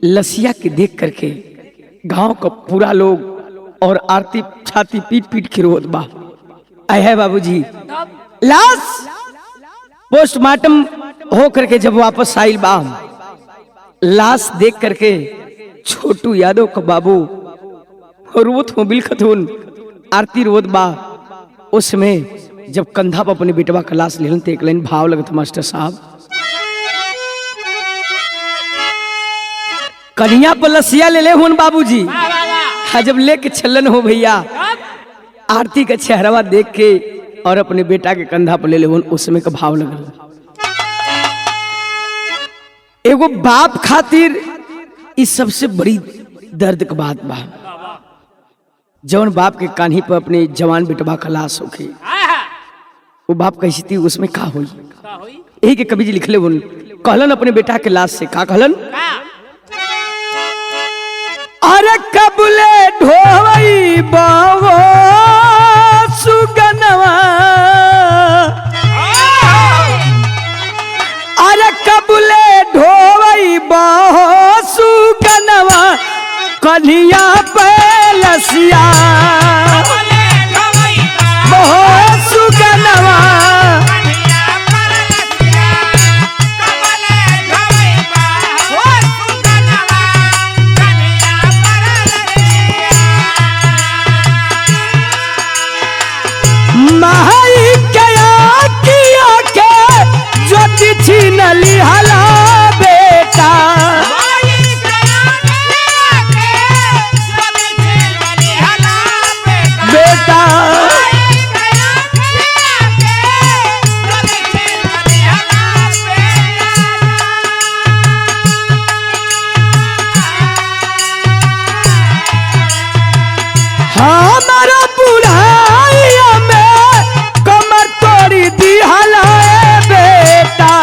लसिया के देख करके गांव का पूरा लोग और आरती छाती पीट पीट के रोत बा। आए है बाबूजी, लाश पोस्टमार्टम हो करके जब वापस आइल बा, लाश देख करके छोटू यादव का बाबू रोत हो बिलखतून। आरती रोत बा। उसमें जब कंधा पर अपने बेटवा का लाश ले तो एक लाइन भाव लगत मास्टर साहब। कन्हैया पर लसिया ले हुन बाबूजी। जब लेके चलन हो भैया, आरती का चेहरा देख के और अपने बेटा के कंधा पर ले हुन, उसमें का भाव लगल। एगो बाप खातिर इस सबसे बड़ी दर्द का बात बा। जौन बाप के कान्ही पर अपने जवान बेटवा का लाश होके, वो बाप कैसी थी, उसमें का हुई। यही के कवि जी लिखले हुन, कहलन अपने बेटा के लाश से का कहलन। अरे कबले ढोवई बावो सुगनवा। अरे कबले ढोवई बावो सुगनवा कन्हैया पे लसिया बहुत सुगनवा। माई क्या किया के ज्योति छीन लिहला बेटा। बेटा हमारा बुढ़ाइया में कमर तोड़ी दी हलाए बेटा।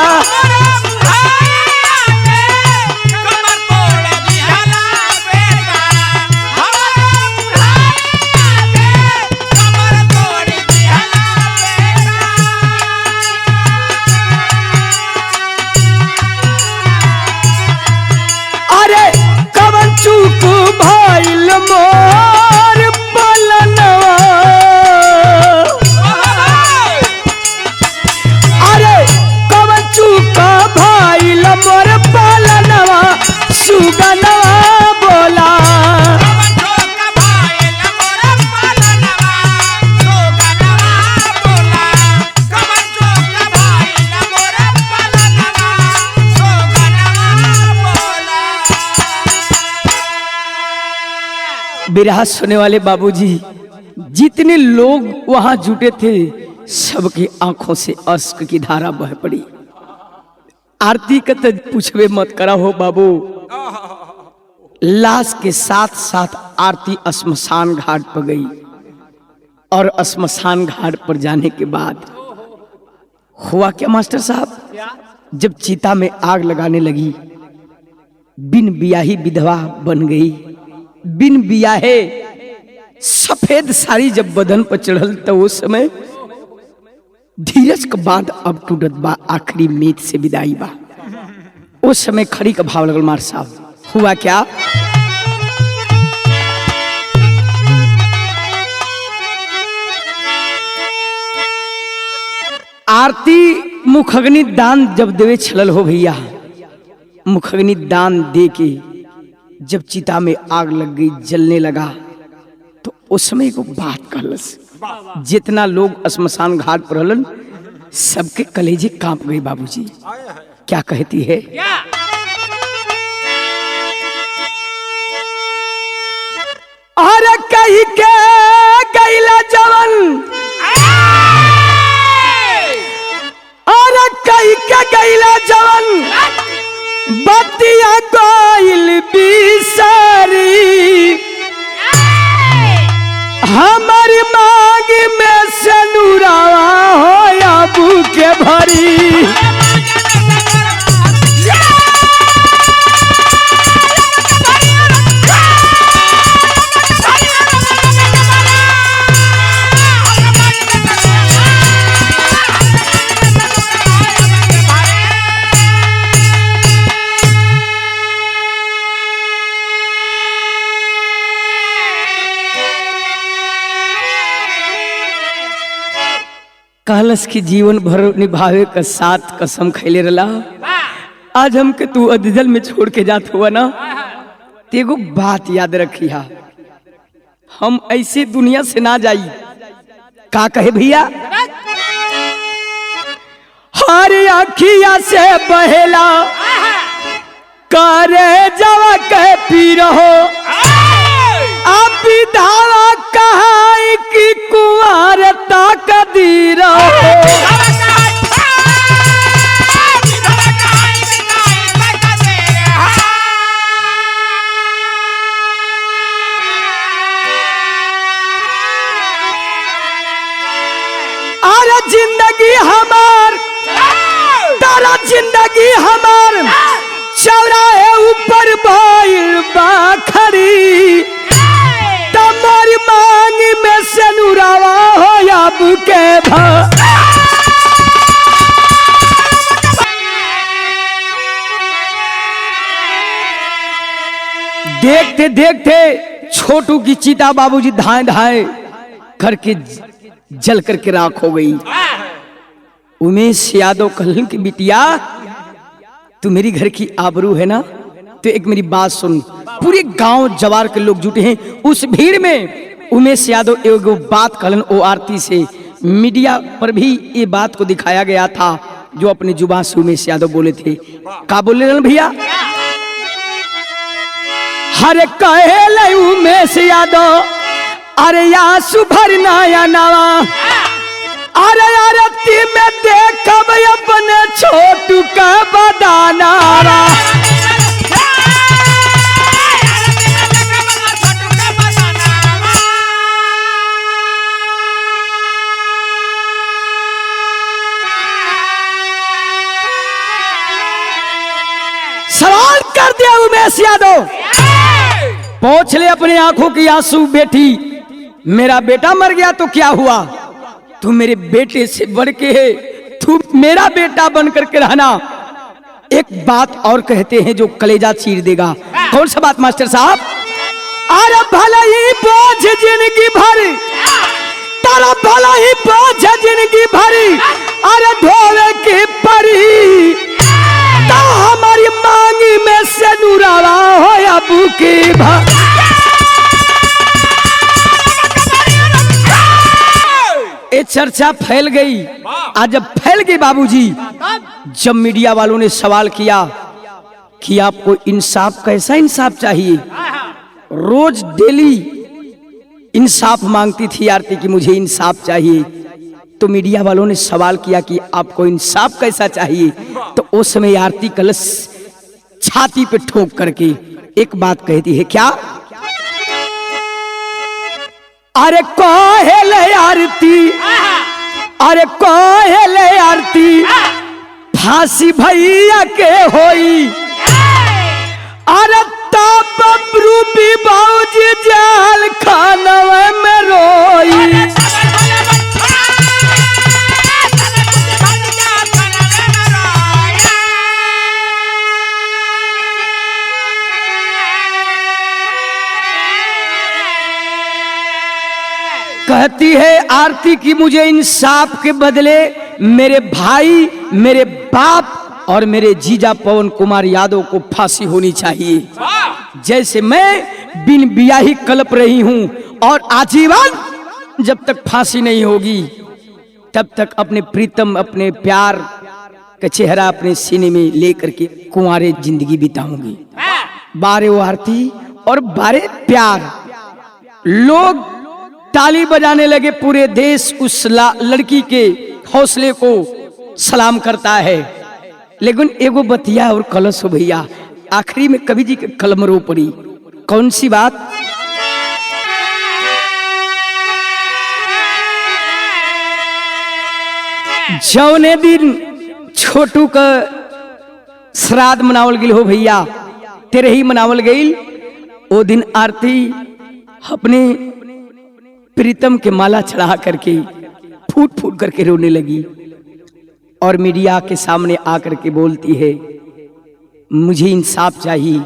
बिरहा सुनने वाले बाबूजी, जितने लोग वहां जुटे थे सबकी आंखों से अश्क की धारा बह पड़ी। आरती का तो पूछवे मत करा हो बाबू। लाश के साथ साथ आरती श्मशान घाट पर गई और श्मशान घाट पर जाने के बाद हुआ क्या मास्टर साहब, जब चिता में आग लगाने लगी, बिन बियाही विधवा बन गई। बिन बियाहे सफेद साड़ी जब बदन पर चढ़ल तो उस समय धीरज के बाद अब टूटत बा, आखिरी मीत से विदाई बा। उस समय खड़ी का भाव लगल मार साहब। हुआ क्या, आरती मुखग्नि दान जब देवे छलल हो भैया, मुखग्नि दान दे के जब चिता में आग लग गई, जलने लगा, तो उस समय को बात कहलस। जितना लोग श्मशान घाट पर रहलन सबके कलेजे कांप गए बाबूजी। क्या कहती है, अरे कही के गैला जवन, अरे कही के गैला जवन, बतिया कोइल बिसारी, हमारी मांग में से नूरावा हो अबू के भरी। कहलस की जीवन भर निभावे का साथ कसम खैले रला। आज हमके तू अदजल में छोड़ के जात हुआ ना, तेगो बात याद रखिया, हम ऐसे दुनिया से ना जाई। का कहे भैया, हर अखिया से बहेला करे जवा कह पी रहो, अब धावा कहाई की कुंवारता कदीर हो। अरे जिंदगी हमार, तारा जिंदगी हमार, चौराहे ऊपर बाइल बाखरी, तमारी मांग में से नूरावा हो अब के भा। देखते देखते छोटू की चिता बाबूजी धाए धाए करके जल करके राख हो गई। उमेश यादव कहलन की बिटिया, तू मेरी घर की आबरू है ना, तो एक मेरी बात सुन। पूरे गांव जवार के लोग जुटे हैं, उस भीड़ में उमेश यादव एगो बात कहलन ओ आरती से। मीडिया पर भी ये बात को दिखाया गया था जो अपने जुबान से उमेश यादव बोले थे। का बोले भैया, हरे कहे उमेश यादव, अरे आंसू भरना या नवा, अरे आरती में देखब अपने छोटू का बदाना। सवाल कर दिया उमेश यादव, पहुंच ले अपने आंखों की आंसू। बेटी, मेरा बेटा मर गया तो क्या हुआ, तू मेरे बेटे से बढ़ के है, तू मेरा बेटा बन करके रहना। एक बात और कहते हैं जो कलेजा चीर देगा। कौन सा बात मास्टर साहब, अरे भला ही बोझ जिंदगी भर, तारा भला ही बोझ जिंदगी भरी, अरे ढोवे की परी, तो हमारी मांगी में से नूरावा हो अबू की भा। ये चर्चा फैल गई। आज जब फैल गई बाबूजी, जब मीडिया वालों ने सवाल किया कि आपको इंसाफ, कैसा इंसाफ चाहिए, रोज डेली इंसाफ मांगती थी आरती कि मुझे इंसाफ चाहिए। तो मीडिया वालों ने सवाल किया कि आपको इंसाफ कैसा चाहिए? तो उस समय आरती कलश छाती पे ठोक करके एक बात कहती है, क्या? अरे कहेले आरती, अरे कहेले आरती, फांसी भैया के होई। अरे तब रूपी बाबूजी जाल खानवा में रोई। कहती है आरती की मुझे इंसाफ के बदले मेरे भाई, मेरे बाप और मेरे जीजा पवन कुमार यादव को फांसी होनी चाहिए। जैसे मैं बिन बियाही कलप रही हूं और आजीवन जब तक फांसी नहीं होगी तब तक अपने प्रीतम, अपने प्यार का चेहरा अपने सीने में लेकर के कुंवारे जिंदगी बिताऊंगी। बारे वो आरती और बारे प्यार। लोग ताली बजाने लगे, पूरे देश उस लड़की के हौसले को सलाम करता है। लेकिन एगो बतिया और कलश हो भैया, आखिरी में कवि जी के कलम रो पड़ी। कौन सी बात? जौने दिन छोटू का श्राद्ध मनावल गई हो भैया, तेरे ही मनावल गई, वो दिन आरती अपने प्रीतम के माला चढ़ा करके फूट फूट करके रोने लगी और मीडिया के सामने आकर के बोलती है, मुझे इंसाफ चाहिए,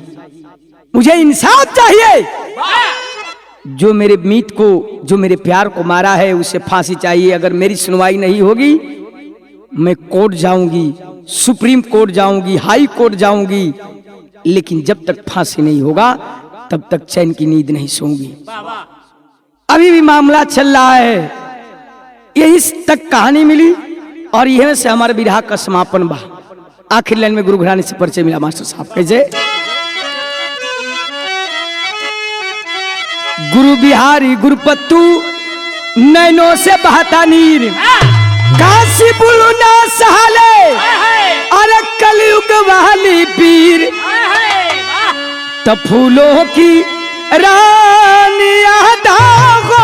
मुझे इंसाफ चाहिए। जो मेरे मीत को, जो मेरे प्यार को मारा है उसे फांसी चाहिए। अगर मेरी सुनवाई नहीं होगी मैं कोर्ट जाऊंगी, सुप्रीम कोर्ट जाऊंगी, हाई कोर्ट जाऊंगी, लेकिन जब तक फांसी नहीं होगा तब तक चैन की नींद नहीं सोऊंगी। अभी भी मामला चल रहा है, यही तक कहानी मिली और यह से हमारे विरह का समापन बा। आखिर लाइन में गुरु घराने से परिचय मिला मास्टर साहब। कैसे? गुरु बिहारी गुरुपत्तू नैनों से बहता नीर, काशी बुलू ना सहाले, अरे कलयुग वाली पीर, तो फूलों की रानी आधा हो,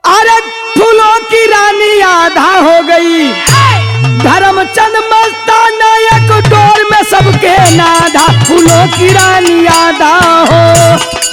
अरे फूलों की रानी आधा हो गई। धर्मचंद मस्ताना एक डोर में सबके नाधा, फूलों की रानी आधा हो।